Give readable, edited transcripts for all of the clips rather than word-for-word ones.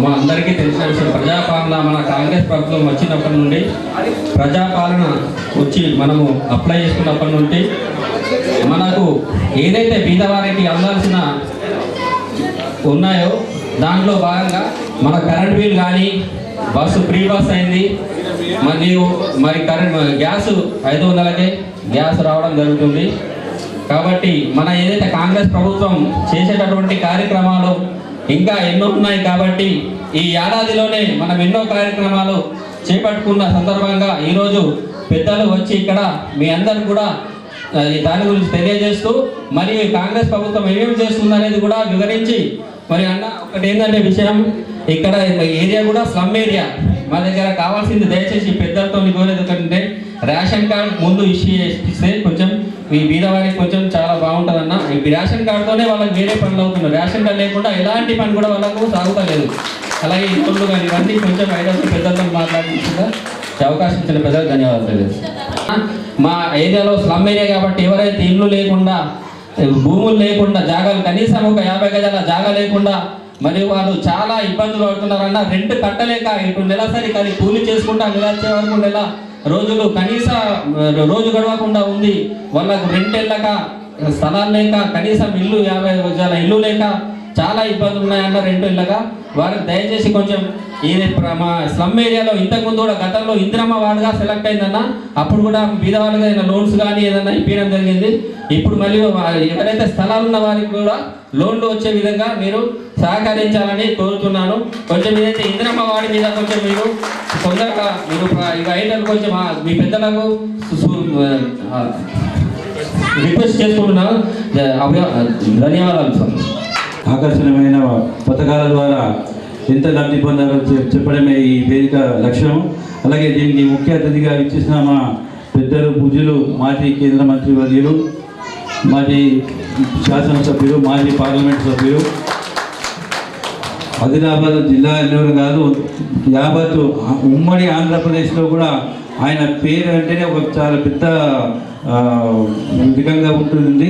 మా అందరికీ తెలిసిన విషయం. ప్రజాపాలన మన కాంగ్రెస్ ప్రభుత్వం వచ్చినప్పటి నుండి ప్రజాపాలన వచ్చి మనము అప్లై చేసుకున్నప్పటి నుండి మనకు ఏదైతే పేదవారికి అందాల్సిన ఉన్నాయో దాంట్లో భాగంగా మన కరెంట్ బిల్ కానీ బస్సు ఫ్రీ బస్ అయింది, మరియు మరి గ్యాస్ 500కే గ్యాస్ రావడం జరుగుతుంది. కాబట్టి మన ఏదైతే కాంగ్రెస్ ప్రభుత్వం చేసేటటువంటి కార్యక్రమాలు ఇంకా ఎన్నో ఉన్నాయి. కాబట్టి ఈ ఏడాదిలోనే మనం ఎన్నో కార్యక్రమాలు చేపట్టుకున్న సందర్భంగా ఈరోజు పెద్దలు వచ్చి ఇక్కడ మీ అందరు కూడా దాని గురించి తెలియజేస్తూ మరియు కాంగ్రెస్ ప్రభుత్వం ఏమేమి చేస్తుంది అనేది కూడా వివరించి మరి అన్న ఒకటి ఏంటంటే విషయం, ఇక్కడ ఏరియా కూడా స్లమ్ ఏరియా. మా దగ్గర కావాల్సింది దయచేసి పెద్దలతో కోరేది ఏంటంటే రేషన్ కార్డ్ ముందు ఇస్తే కొంచెం ఈ బీదవారికి కొంచెం చాలా బాగుంటుంది అన్న. ఈ రేషన్ కార్డుతోనే వాళ్ళకి వేరే పనులు అవుతున్నారు. రేషన్ కార్డు లేకుండా ఎలాంటి పని కూడా వాళ్ళకు సాగుతలేదు. అలాగే ఈ పనులు కానీ ఇవన్నీ కొంచెం ఐదర్స్ పెద్దలతో మాట్లాడించుగా అవకాశం ఇచ్చిన పెద్దలకు ధన్యవాదాలు. మా ఏరియాలో స్లమ్ ఏరియా కాబట్టి ఎవరైతే ఇల్లు లేకుండా భూములు లేకుండా జాగాలు కనీసం ఒక 50 గజాల జాగా లేకుండా మరియు వాళ్ళు చాలా ఇబ్బందులు పడుతున్నారన్న. రెంట్ కట్టలేక ఇటు నెలసరి కానీ కూలీ చేసుకుంటా నెలచ్చే వరకు నెల రోజులు కనీస రోజు గడవకుండా ఉంది. వాళ్ళకు రెంట్ వెళ్ళక స్థలాలు లేక కనీసం ఇల్లు 50 గజాల ఇల్లు లేక చాలా ఇబ్బందులు ఉన్నాయన్న రెంట్ వెళ్ళక. వారికి దయచేసి కొంచెం ఇది మా స్లమ్ ఏరియాలో ఇంతకుముందు కూడా గతంలో ఇందిరమ్మ వార్డుగా సెలెక్ట్ అయిందన్న. అప్పుడు కూడా బీదవాళ్ళకి ఏదైనా లోన్స్ కానీ ఏదైనా ఇప్పించడం జరిగింది. ఇప్పుడు మళ్ళీ ఎవరైతే స్థలాలు ఉన్న వారికి కూడా లోన్లు వచ్చే విధంగా మీరు సహకరించాలని కోరుతున్నాను. కొంచెం ఏదైతే ఇందిరమ్మ వాడి మీద కొంచెం మీరు తొందరగా మీరు ఇక ఐటలు కొంచెం మీ పెద్దలకు రిక్వెస్ట్ చేసుకుంటున్నాను. ధన్యవాదాలు సార్. ఆకర్షణీయమైన పథకాల ద్వారా ఎంత లబ్ధి పొందారో చెప్పడమే ఈ వేదిక లక్ష్యం. అలాగే దీనికి ముఖ్య అతిథిగా ఇచ్చేసిన మా పెద్దలు పూజలు మాజీ కేంద్ర మంత్రి వర్యులు, మాజీ శాసనసభ్యులు, మాజీ పార్లమెంట్ సభ్యులు, ఆదిలాబాద్ జిల్లా ఎన్నోరు కాదు యావత్ ఉమ్మడి ఆంధ్రప్రదేశ్లో కూడా ఆయన పేరు అంటేనే ఒక చాలా పెద్ద విధంగా ఉంటుంది.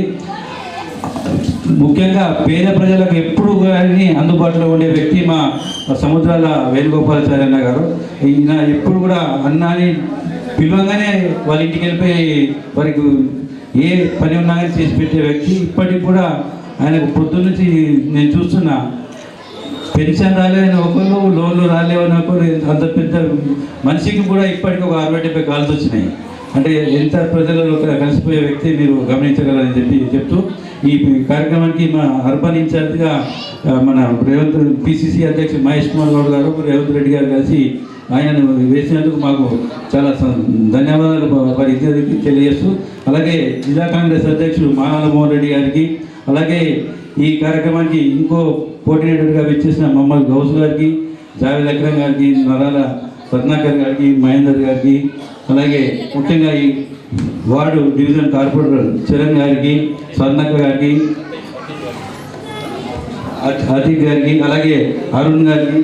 ముఖ్యంగా పేద ప్రజలకు ఎప్పుడు కానీ అందుబాటులో ఉండే వ్యక్తి మా సముద్రాల వేణుగోపాలాచారి అన్న గారు. ఈయన ఎప్పుడు కూడా అన్నాని పిలవంగానే వాళ్ళ ఇంటికి వెళ్ళిపోయి వారికి ఏ పని ఉన్నా కానీ చేసి పెట్టే వ్యక్తి. ఇప్పటికి కూడా ఆయనకు పొద్దు నుంచి నేను చూస్తున్నా పెన్షన్ రాలేదని ఒకరు, లోన్లు రాలేవని ఒకరు. అంత పెద్ద మనిషికి కూడా ఇప్పటికి ఒక 60-70 కాల్స్ వచ్చినాయి. అంటే ఎంత ప్రజలలో కలిసిపోయే వ్యక్తి మీరు గమనించగలరని చెప్తూ ఈ కార్యక్రమానికి మా అర్బన్ ఇన్ఛార్జ్గా మన రేవంత్ పిసిసి అధ్యక్షుడు మహేష్ కుమార్ గౌడ్ గారు, రేవంత్ రెడ్డి గారు కలిసి ఆయనను వేసినందుకు మాకు చాలా ధన్యవాదాలు వారి ఇద్దరికి తెలియజేస్తూ, అలాగే జిల్లా కాంగ్రెస్ అధ్యక్షుడు మానాల మోహన్ రెడ్డి గారికి, అలాగే ఈ కార్యక్రమానికి ఇంకో కోఆర్డినేటర్గా విచ్చేసిన మహమ్మద్ గౌస్ గారికి, జావేద్ అక్రమ్ గారికి, నరాల రత్నాకర్ గారికి, మహేందర్ గారికి, అలాగే ముఖ్యంగా ఈ వార్డు డివిజన్ కార్పొరేటర్ చరణ్ గారికి, స్వర్ణక్క గారికి, అతీక్ గారికి, అలాగే అరుణ్ గారికి,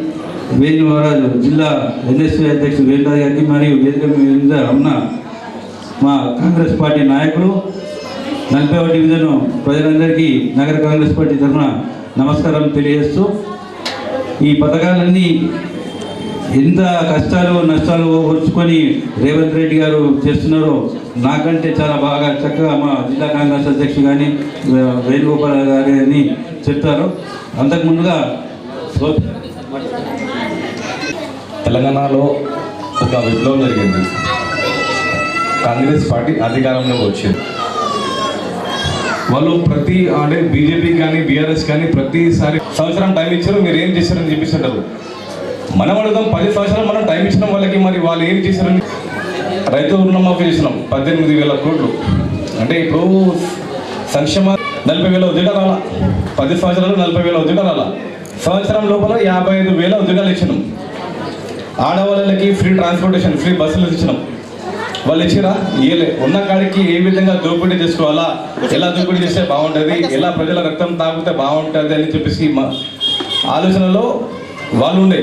వేణువరాజు జిల్లా ఎన్ఎస్పీ అధ్యక్షుడు వేణురాజు గారికి, మరియు వేదిక మీద ఉన్న మా కాంగ్రెస్ పార్టీ నాయకులు 40వ డివిజన్ ప్రజలందరికీ నగర కాంగ్రెస్ పార్టీ తరఫున నమస్కారం తెలియజేస్తూ, ఈ పథకాలన్నీ ఎంత కష్టాలు నష్టాలు ఓర్చుకొని రేవంత్ రెడ్డి గారు చేస్తున్నారో నాకంటే చాలా బాగా చక్కగా మా జిల్లా కాంగ్రెస్ అధ్యక్షుడు కానీ వేణుగోపాల్ గారు అని చెప్తారు. అంతకుముందుగా తెలంగాణలో ఒక విప్లవం జరిగింది. కాంగ్రెస్ పార్టీ అధికారంలోకి వచ్చింది. వాళ్ళు అంటే బీజేపీ కానీ బీఆర్ఎస్ కానీ ప్రతిసారి సంవత్సరం టైం ఇచ్చారు, మీరు ఏం చేశారని చెప్పిస్తుంటారు. మనం అడుగుదాం, 10 సంవత్సరాలు మనం టైం ఇచ్చినాం వాళ్ళకి, మరి వాళ్ళు ఏం చేశారని. రైతు రుణమాఫీ చేసినాం 18,000 కోట్లు. అంటే ఇప్పుడు సంక్షేమ 40,000 ఉద్యోగాలు రాలా, 10 సంవత్సరాలు 40,000 ఉద్యోగాలు రాలా. సంవత్సరం లోపల 55,000 ఉద్యోగాలు ఇచ్చినాం. ఆడవాళ్ళకి ఫ్రీ ట్రాన్స్పోర్టేషన్, ఫ్రీ బస్సులు ఇచ్చినాం. వాళ్ళు ఇచ్చిరా ఇయ్యలే. ఉన్న కాడికి ఏ విధంగా దోపిడీ చేసుకోవాలా, ఎలా దోపిడీ చేస్తే బాగుంటుంది, ఎలా ప్రజల రక్తం తాగితే బాగుంటుంది అని చెప్పేసి మా ఆలోచనలో వాళ్ళు ఉండే.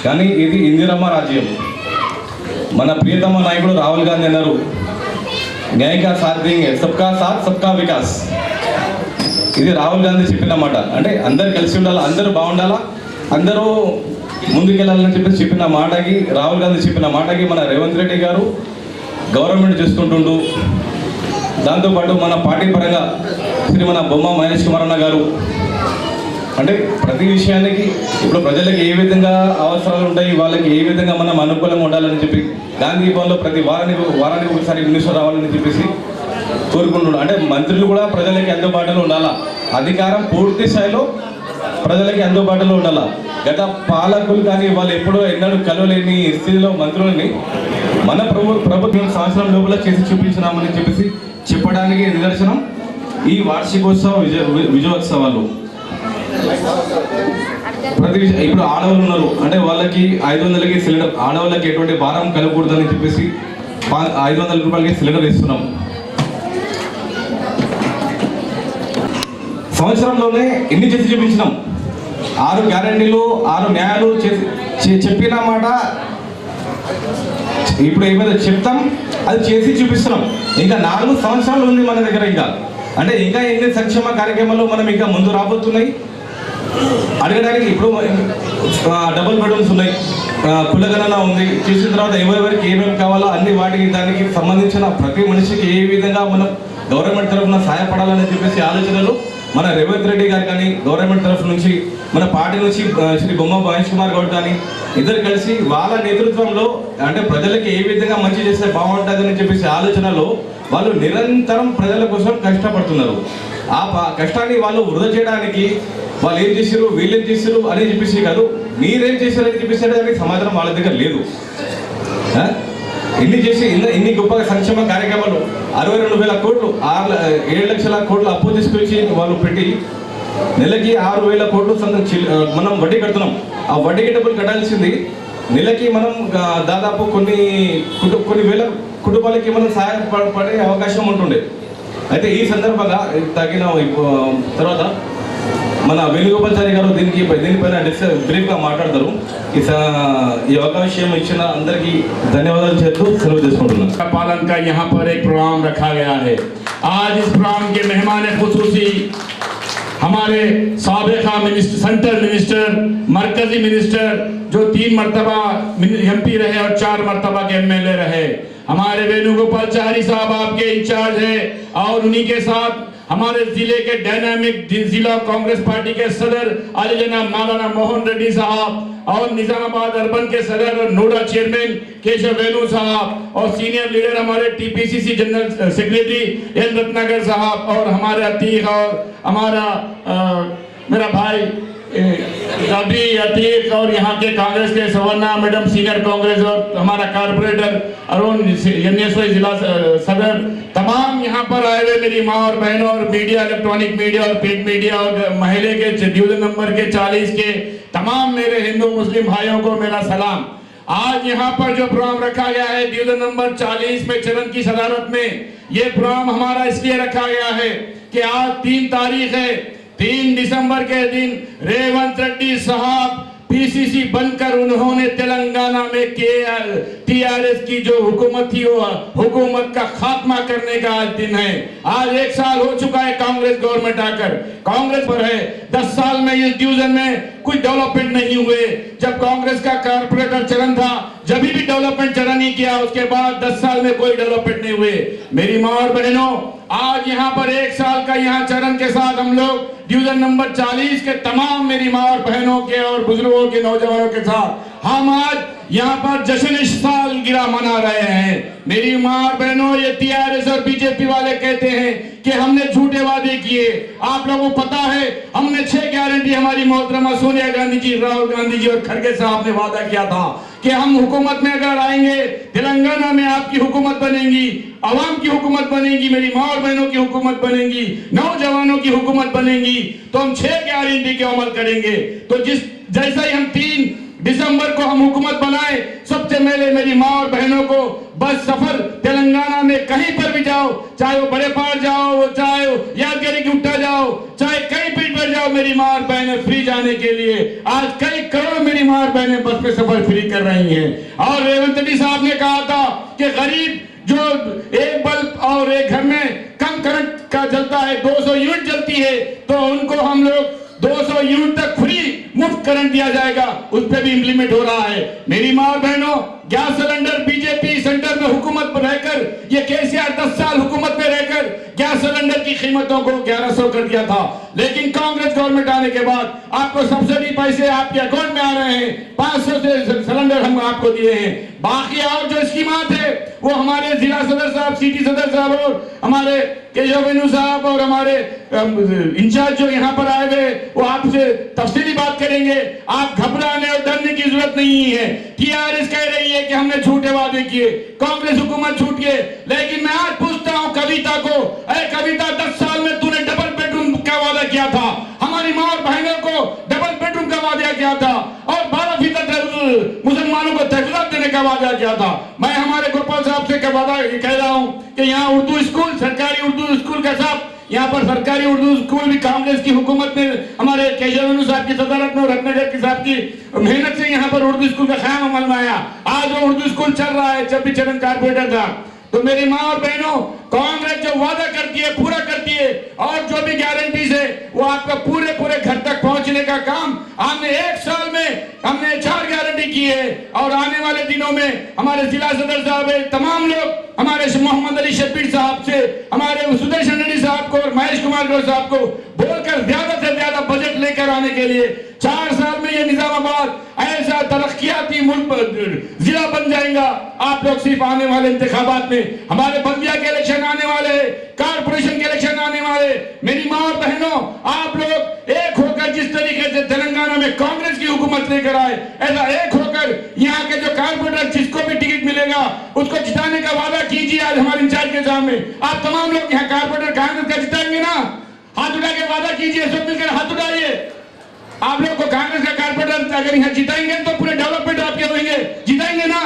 కానీ ఇది ఇందిరమ్మ రాజ్యం. మన ప్రియతమ నాయకుడు రాహుల్ గాంధీ అన్నారు, న్యాయ కా సాత్ దేంగే, సబ్కా సాత్ సబ్కా వికాస్. ఇది రాహుల్ గాంధీ చెప్పిన మాట. అంటే అందరు కలిసి ఉండాలా, అందరూ బాగుండాలా, అందరూ ముందుకెళ్ళాలని చెప్పేసి చెప్పిన మాటకి, రాహుల్ గాంధీ చెప్పిన మాటకి మన రేవంత్ రెడ్డి గారు గవర్నమెంట్ చేసుకుంటుండు. దాంతోపాటు మన పార్టీ పరంగా శ్రీ మన బొమ్మ మహేష్ కుమార్ అన్న గారు అంటే ప్రతి విషయానికి ఇప్పుడు ప్రజలకు ఏ విధంగా అవసరాలు ఉంటాయి, వాళ్ళకి ఏ విధంగా మనం అనుకూలంగా ఉండాలని చెప్పి గాంధీ భవన్లో ప్రతి వారానికి ఒకసారి మినిస్టర్ రావాలని చెప్పేసి కోరుకుంటున్నాడు. అంటే మంత్రులు కూడా ప్రజలకి అందుబాటులో ఉండాలా, అధికారం పూర్తి స్థాయిలో ప్రజలకి అందుబాటులో ఉండాలా. గత పాలకులు కానీ వాళ్ళు ఎప్పుడూ ఎన్నడూ కలవలేని స్థితిలో మంత్రులని మన ప్రభుత్వం సంవత్సరం లోపల చేసి చూపించినామని చెప్పేసి చెప్పడానికి నిదర్శనం ఈ వార్షికోత్సవ విజయోత్సవాలు. ఇప్పుడు ఆడవాళ్ళు ఉన్నారు అంటే వాళ్ళకి 500కి సిలిండర్, ఆడవాళ్ళకి ఎటువంటి భారం కలగకూడదని చెప్పేసి 500 రూపాయలకి సిలిండర్ ఇస్తున్నాం. సంవత్సరంలోనే ఎన్ని చేసి చూపించినాం, 6 గ్యారంటీలు 6 న్యాయాలు చెప్పిన మాట ఇప్పుడు ఏమైనా చెప్తాం, అది చేసి చూపిస్తున్నాం. ఇంకా 4 సంవత్సరాలు ఉంది మన దగ్గర. ఇంకా ఎన్ని సంక్షేమ కార్యక్రమాలు మనం ఇంకా ముందు రాబోతున్నాయి అడగడానికి. ఇప్పుడు డబుల్ బెడ్రూమ్స్ ఉన్నాయి, కులగణన ఉంది, చేసిన తర్వాత ఎవరెవరికి ఏమేమి కావాలో అన్ని వాటికి దానికి సంబంధించిన ప్రతి మనిషికి ఏ విధంగా మనం గవర్నమెంట్ తరఫున సహాయపడాలని చెప్పేసి ఆలోచనలు మన రేవంత్ రెడ్డి గారు కానీ, గవర్నమెంట్ తరఫు నుంచి మన పార్టీ నుంచి శ్రీ బొమ్మ మహేష్ కుమార్ గౌడ్ కానీ ఇద్దరు కలిసి వాళ్ళ నేతృత్వంలో అంటే ప్రజలకి ఏ విధంగా మంచి చేస్తే బాగుంటుందని చెప్పేసి ఆలోచనలో వాళ్ళు నిరంతరం ప్రజల కోసం కష్టపడుతున్నారు. ఆ కష్టాన్ని వాళ్ళు వృధా చేయడానికి వాళ్ళు ఏం చేశారు, వీళ్ళేం చేశారు అని చెప్పేసి కాదు, మీరేం చేశారని చెప్పేసి దానికి సమాధానం వాళ్ళ దగ్గర లేదు. ఎన్ని చేసి ఇన్ని గొప్ప సంక్షేమ కార్యక్రమాలు 62,000 కోట్లు 7 లక్షల కోట్లు అప్పు తీసుకొచ్చి వాళ్ళు పెట్టి నెలకి 6,000 కోట్లు మనం వడ్డీ కడుతున్నాం. ఆ వడ్డీకి డబ్బులు కట్టాల్సింది నెలకి మనం దాదాపు కొన్ని వేల కుటుంబాలకి మనం సహాయపడే అవకాశం ఉంటుండే. అయితే ఈ సందర్భంగా తగిన తర్వాత మన వేణుగోపాల్చారి గారు దీనిపైన బ్రీఫ్గా మాట్లాడతారు. ఈ అవకాశం ఇచ్చిన అందరికీ ధన్యవాదాలు చేస్తూ సెలవు తీసుకుంటున్నాను. पालन का यहाँ पर एक प्रोग्राम रखा गया है। आज इस प्रोग्राम के मेहमान खुसूसी हमारे साबिका मिनिस्टर, सेंट्रल मिनिस्टर, मरकजी मिनिस्टर जो 3 मरतबा MP रहे और 4 मरतबा के MLA रहे, हमारे वेणुगोपालचारी साहब आपके इंचार्ज है। और उन्हीं के साथ हमारे जिले के डायनामिक जिला कांग्रेस पार्टी के सदर आली जनाब मौलाना मोहन रेड्डी साहब और निजामाबाद अर्बन के सदर और नोडा चेयरमैन केशव वेणु साहब और सीनियर लीडर हमारे TPCC general secretary L Ratnakar साहब और हमारे अतीक और हमारा मेरा भाई रबी अतीक और यहाँ के कांग्रेस के सवर्णा मैडम सीनियर कांग्रेस और हमारा कारपोरेटर अरुण जिला सदर, तमाम यहाँ पर आए हुए मेरी माँ और बहनों और मीडिया, इलेक्ट्रॉनिक मीडिया और प्रिंट मीडिया और महल्ले के डिवीजन नंबर के 40 के तमाम मेरे हिंदू मुस्लिम भाइयों को मेरा सलाम। आज यहाँ पर जो प्रोग्राम रखा गया है डिवीजन नंबर 40 में चरण की सदारत में, ये प्रोग्राम हमारा इसलिए रखा गया है कि आज 3 तारीख है, 3 दिसंबर के दिन रेवंत रेड्डी साहब PCC बनकर उन्होंने तेलंगाना में TRS की जो हुकूमत थी वो हुकूमत का खात्मा करने का आज दिन है। आज 1 साल हो चुका है कांग्रेस गवर्नमेंट आकर, कांग्रेस पर है। 10 साल में इस डिवीजन में कुछ डेवलपमेंट नहीं हुए। जब कांग्रेस का कारपोरेटर चरण था जब भी डेवलपमेंट चरण नहीं किया, उसके बाद 10 साल में कोई डेवलपमेंट नहीं हुए। मेरी माँ और बहनों, आज यहाँ पर 1 साल का यहाँ चरण के साथ हम लोग डिवीजन नंबर 40 के तमाम मेरी माँ और बहनों के और बुजुर्गों के नौजवानों के साथ हम आज यहाँ पर जश्न सालगिरह मना रहे हैं। मेरी माँ और बहनों, ये TRS और BJP वाले कहते हैं कि हमने झूठे वादे किए। आप लोगों को पता है हमने 6 गारंटी हमारी मोहतरमा सोनिया गांधी जी, राहुल गांधी जी और खड़गे साहब ने वादा किया था कि हम हुकूमत में अगर आएंगे तेलंगाना में आपकी हुकूमत बनेगी, आवाम की हुकूमत बनेगी, मेरी माँ और बहनों की हुकूमत बनेगी, नौजवानों की हुकूमत बनेगी, तो हम 6 गारंटी के अमल करेंगे। तो जैसा ही हम 3 दिसंबर को हम हुकूमत बनाए, सबसे पहले मेरी माँ और बहनों को बस सफर तेलंगाना में कहीं पर भी जाओ, चाहे वो बड़े पहाड़ जाओ, चाहे यादगिरी गुट्टा जाओ, चाहे कहीं पर जाओ, मेरी माँ और बहनें फ्री जाने के लिए आज कई करोड़ मेरी माँ और बहनें बस में सफर फ्री कर रही हैं। और रेवंत रेड्डी साहब ने कहा था कि गरीब जो एक बल्ब और एक घर में कम करंट का जलता है, 200 यूनिट जलती है, तो उनको हम लोग 200 यूनिट तक फ्री मुफ्त मुफ्त करंट दिया जाएगा, उस पर भी इंप्लीमेंट हो रहा है। मेरी माँ और बहनों, गैस सिलेंडर बीजेपी सेंटर में हुकूमत पर रहकर, ये केसीआर 10 साल हुकूमत में रहकर गैस सिलेंडर की कीमतों को 1100 कर दिया था, लेकिन कांग्रेस गवर्नमेंट आने के बाद आपको सब्सिडी पैसे आपके अकाउंट में आ रहे हैं। 500 से सिलेंडर हम आपको दिए हैं। बाकी और जो स्कीमात है वो हमारे जिला सदर साहब, सिटी सदर साहब और हमारे केशव वेणु साहब और हमारे इंचार्ज जो यहाँ पर आए हुए वो आपसे तफसीली बात करेंगे। आप घबराने और डरने की जरूरत नहीं है। टीआरएस कह रही है कि हमने झूठे वादे किए, कांग्रेस हुकूमत झूठ गए, लेकिन मैं आज पूछता हूँ कविता को, अरे कविता 10 साल में तूने डबल बेडरूम का वादा किया था, हमारी माँ और बहनों को डबल बेडरूम का वादा किया था और 12% मुसलमानों को तहफीज़ात देने का वादा किया था। मैं हमारे गोपाल साहब से वादा कह रहा हूँ कि यहाँ उर्दू स्कूल, सरकारी उर्दू स्कूल का साहब, यहाँ पर सरकारी उर्दू स्कूल भी कांग्रेस की हुकूमत में हमारे केशव वेणु साहब की सदारत में और रत्नाकर की साहब की मेहनत से यहाँ पर उर्दू स्कूल का क़याम अमल में आया। आज वो उर्दू स्कूल चल रहा है, जब भी चरण कारपोरेटर था। तो मेरी माँ और बहनों, कांग्रेस जो वादा करती है पूरा करती है और जो भी गारंटीज है वो आपका पूरे घर तक पहुंचने का काम हमने 1 साल में हमने 4 गारंटी की है और आने वाले दिनों में हमारे जिला सदर साहब तमाम लोग हमारे मोहम्मद अली शब्बीर साहब से, हमारे सुदर्शन रेड्डी साहब को और महेश कुमार गौर साहब को बोलकर ज्यादा से ज्यादा बजट लेकर आने के लिए 4 साल में ये निजामाबाद ऐसा तरक्याती मुल्क जिला बन जाएगा। आप लोग सिर्फ आने वाले इंतखाबात में, हमारे बल्दिया के इलेक्शन आने वाले, कारपोरेशन के इलेक्शन आने वाले, मेरी माँ और बहनों, आप लोग एक होकर जिस तरीके से तेलंगाना में कांग्रेस की हुकूमत लेकर आए, ऐसा एक होकर यहाँ के जो कारपोरेटर जिसको भी टिकट मिलेगा उसको जिताने का वादा कीजिए। आज हमारे इंचार्ज के सामने आप तमाम लोग यहाँ कारपोरेटर कांग्रेस का जिताएंगे ना, हाथ उठा के वादा कीजिए, सब मिलकर हाथ उठाइए। आप लोग को कांग्रेस का कारपोरेटर अगर यहाँ जिताएंगे तो पूरे डेवलपमेंट आपके होंगे, जिताएंगे ना?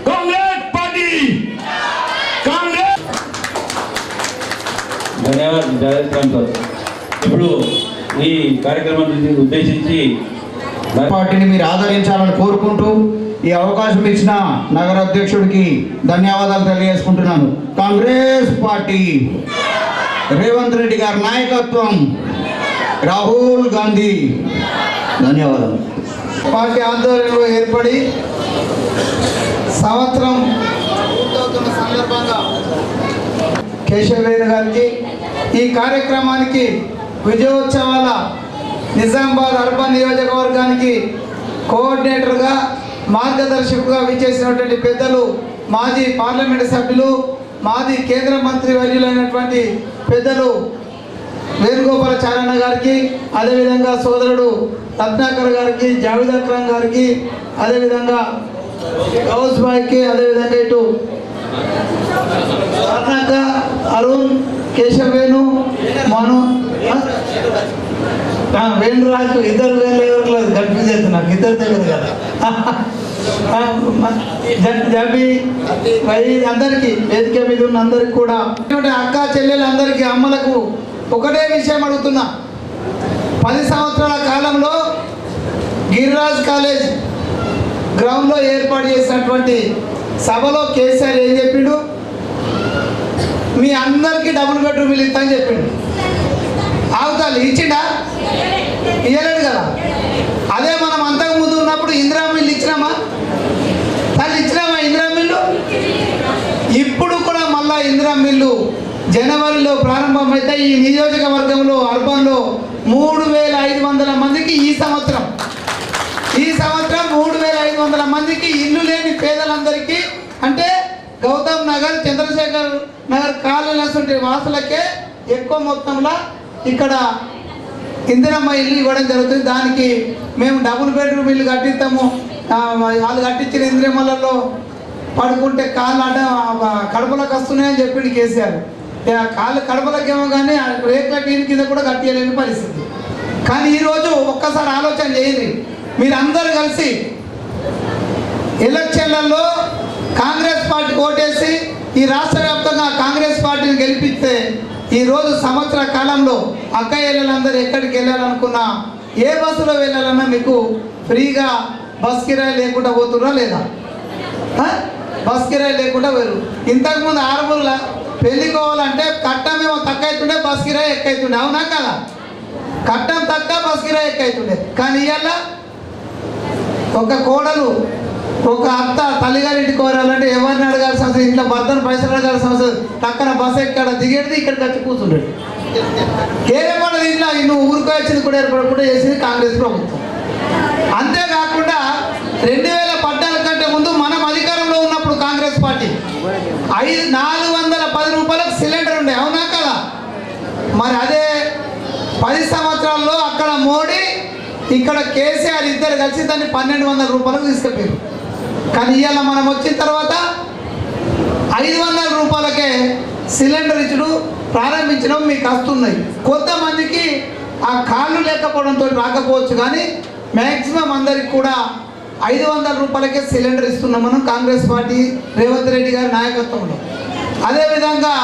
कांग्रेस पार्टी, कांग्रेस। ధన్యవాదాలు జావేద్ ఖాన్ సార్. ఇప్పుడు ఈ కార్యక్రమాన్ని ఉద్దేశించి పార్టీని మీరు ఆదరించాలని కోరుకుంటూ ఈ అవకాశం ఇచ్చిన నగర అధ్యక్షుడికి ధన్యవాదాలు తెలియజేసుకుంటున్నాను. కాంగ్రెస్ పార్టీ, రేవంత్ రెడ్డి గారి నాయకత్వం, రాహుల్ గాంధీ. ధన్యవాదాలు. పార్టీ ఆధ్వర్యంలో ఏర్పడి సంవత్సరం పూర్తవుతున్న సందర్భంగా కేశవ్ వేణు గారికి ఈ కార్యక్రమానికి విజయోత్సవాల నిజామాబాద్ అర్బన్ నియోజకవర్గానికి కోఆర్డినేటర్గా, మార్గదర్శకుగా విచ్చేసినటువంటి పెద్దలు, మాజీ పార్లమెంటు సభ్యులు, మాజీ కేంద్ర మంత్రి వర్యులైనటువంటి పెద్దలు వేణుగోపాలాచార్య గారికి, అదేవిధంగా సోదరుడు రత్నాకర్ గారికి, జావేద్ అక్రమ్ గారికి, అదేవిధంగా గౌస్ భాయ్కి, అదేవిధంగా ఇటు రత్నాకర్, అరుణ్, కేశవ్ వేణు, మను, వేణురాజు, ఇద్దరు వేణులు కన్ఫ్యూజ్ అవుతుంది నాకు, ఇద్దరు తెలియదు కదా. జబి అందరికీ, వేదిక మీద ఉన్న అందరికి కూడా, అక్క చెల్లెలందరికీ, అమ్మలకు ఒకటే విషయం అడుగుతున్నా. 10 సంవత్సరాల కాలంలో గిరిరాజ్ కాలేజ్ గ్రౌండ్లో ఏర్పాటు చేసినటువంటి సభలో కేసీఆర్ ఏం చెప్పిండు? మీ అందరికీ డబుల్ బెడ్రూమ్ ఇల్లు ఇస్తా అని చెప్పిండు. ఆగుతాలు ఇచ్చిండా? ఇవ్వలేడు కదా. అదే మనం అంతకు ముందు ఉన్నప్పుడు ఇందిరా మిల్లు ఇచ్చినామా? తల్లి ఇచ్చినామా ఇందిరా మిల్లు? ఇప్పుడు కూడా మళ్ళా ఇందిరా మిల్లు జనవరిలో ప్రారంభమైతే ఈ నియోజకవర్గంలో అర్బన్లో 3500 మందికి ఈ సంవత్సరం 3500 మందికి ఇల్లు లేని పేదలందరికీ, అంటే గౌతమ్ నగర్, చంద్రశేఖర్ నగర్ కాలనీ వాసులకే ఎక్కువ మొత్తంలో ఇక్కడ ఇందిరమ్మ ఇల్లు ఇవ్వడం జరుగుతుంది. దానికి మేము డబుల్ బెడ్రూమ్ ఇల్లు కట్టిస్తాము. వాళ్ళు కట్టించిన ఇందిరమ్మలలో పడుకుంటే కాళ్ళు కడపలకు వస్తున్నాయని చెప్పిండు కేసీఆర్. కాళ్ళు కడపలకేమో కానీ రేట్ల టీం కింద కూడా కట్టియలేని పరిస్థితి. కానీ ఈరోజు ఒక్కసారి ఆలోచన చేయండి. మీరందరూ కలిసి ఎలక్షన్లలో కాంగ్రెస్ పార్టీ ఓటేసి ఈ రాష్ట్ర వ్యాప్తంగా కాంగ్రెస్ పార్టీని గెలిపిస్తే ఈరోజు సంవత్సర కాలంలో అక్కయ్యలందరూ ఎక్కడికి వెళ్ళాలనుకున్నా, ఏ బస్సులో వెళ్ళాలన్నా మీకు ఫ్రీగా బస్ కిరాయి లేకుండా పోతున్నా లేదా? బస్ కిరాయి లేకుండా వేరు. ఇంతకుముందు ఆరుమూల పెళ్ళికోవాలంటే కట్టమేమో తక్కువ అవుతుండే, బస్ కిరాయి ఎక్కువ అవుతుండే, అవునా కదా? కట్టం తక్క బస్ కిరాయి ఎక్కుతుండే. కానీ ఇవాళ ఒక కోడలు ఒక అత్త తల్లిగారింటికి కోరాలంటే ఎవరిని అడగాల్సిన అవసరం, ఇంట్లో భర్తను పైసలు అడగాల్సిన అవసరం, పక్కన బస్ ఎక్కడ దిగేది ఇక్కడికి వచ్చి కూర్చుంటాడు. ఏరేపడదు ఇంట్లో నువ్వు ఊరికి వచ్చింది కూడా ఏర్పడకుండా చేసింది కాంగ్రెస్ ప్రభుత్వం. అంతేకాకుండా 2014 కంటే ముందు మనం అధికారంలో ఉన్నప్పుడు కాంగ్రెస్ పార్టీ 410 రూపాయలకు సిలిండర్ ఉండే, అవునా కదా? మరి అదే 10 సంవత్సరాల్లో అక్కడ మోడీ ఇక్కడ కేసీఆర్ ఇద్దరు కలిసి దాన్ని 1200 రూపాయలకు తీసుకుపోయారు. కానీ ఇవాళ మనం వచ్చిన తర్వాత 500 రూపాయలకే సిలిండర్ ఇచ్చుడు ప్రారంభించడం మీకు వస్తున్నాయి. కొంతమందికి ఆ కాళ్ళు లేకపోవడంతో రాకపోవచ్చు, కానీ మ్యాక్సిమం అందరికి కూడా 500 రూపాయలకే సిలిండర్ ఇస్తున్నాం మనం కాంగ్రెస్ పార్టీ రేవంత్ రెడ్డి గారి నాయకత్వంలో. అదేవిధంగా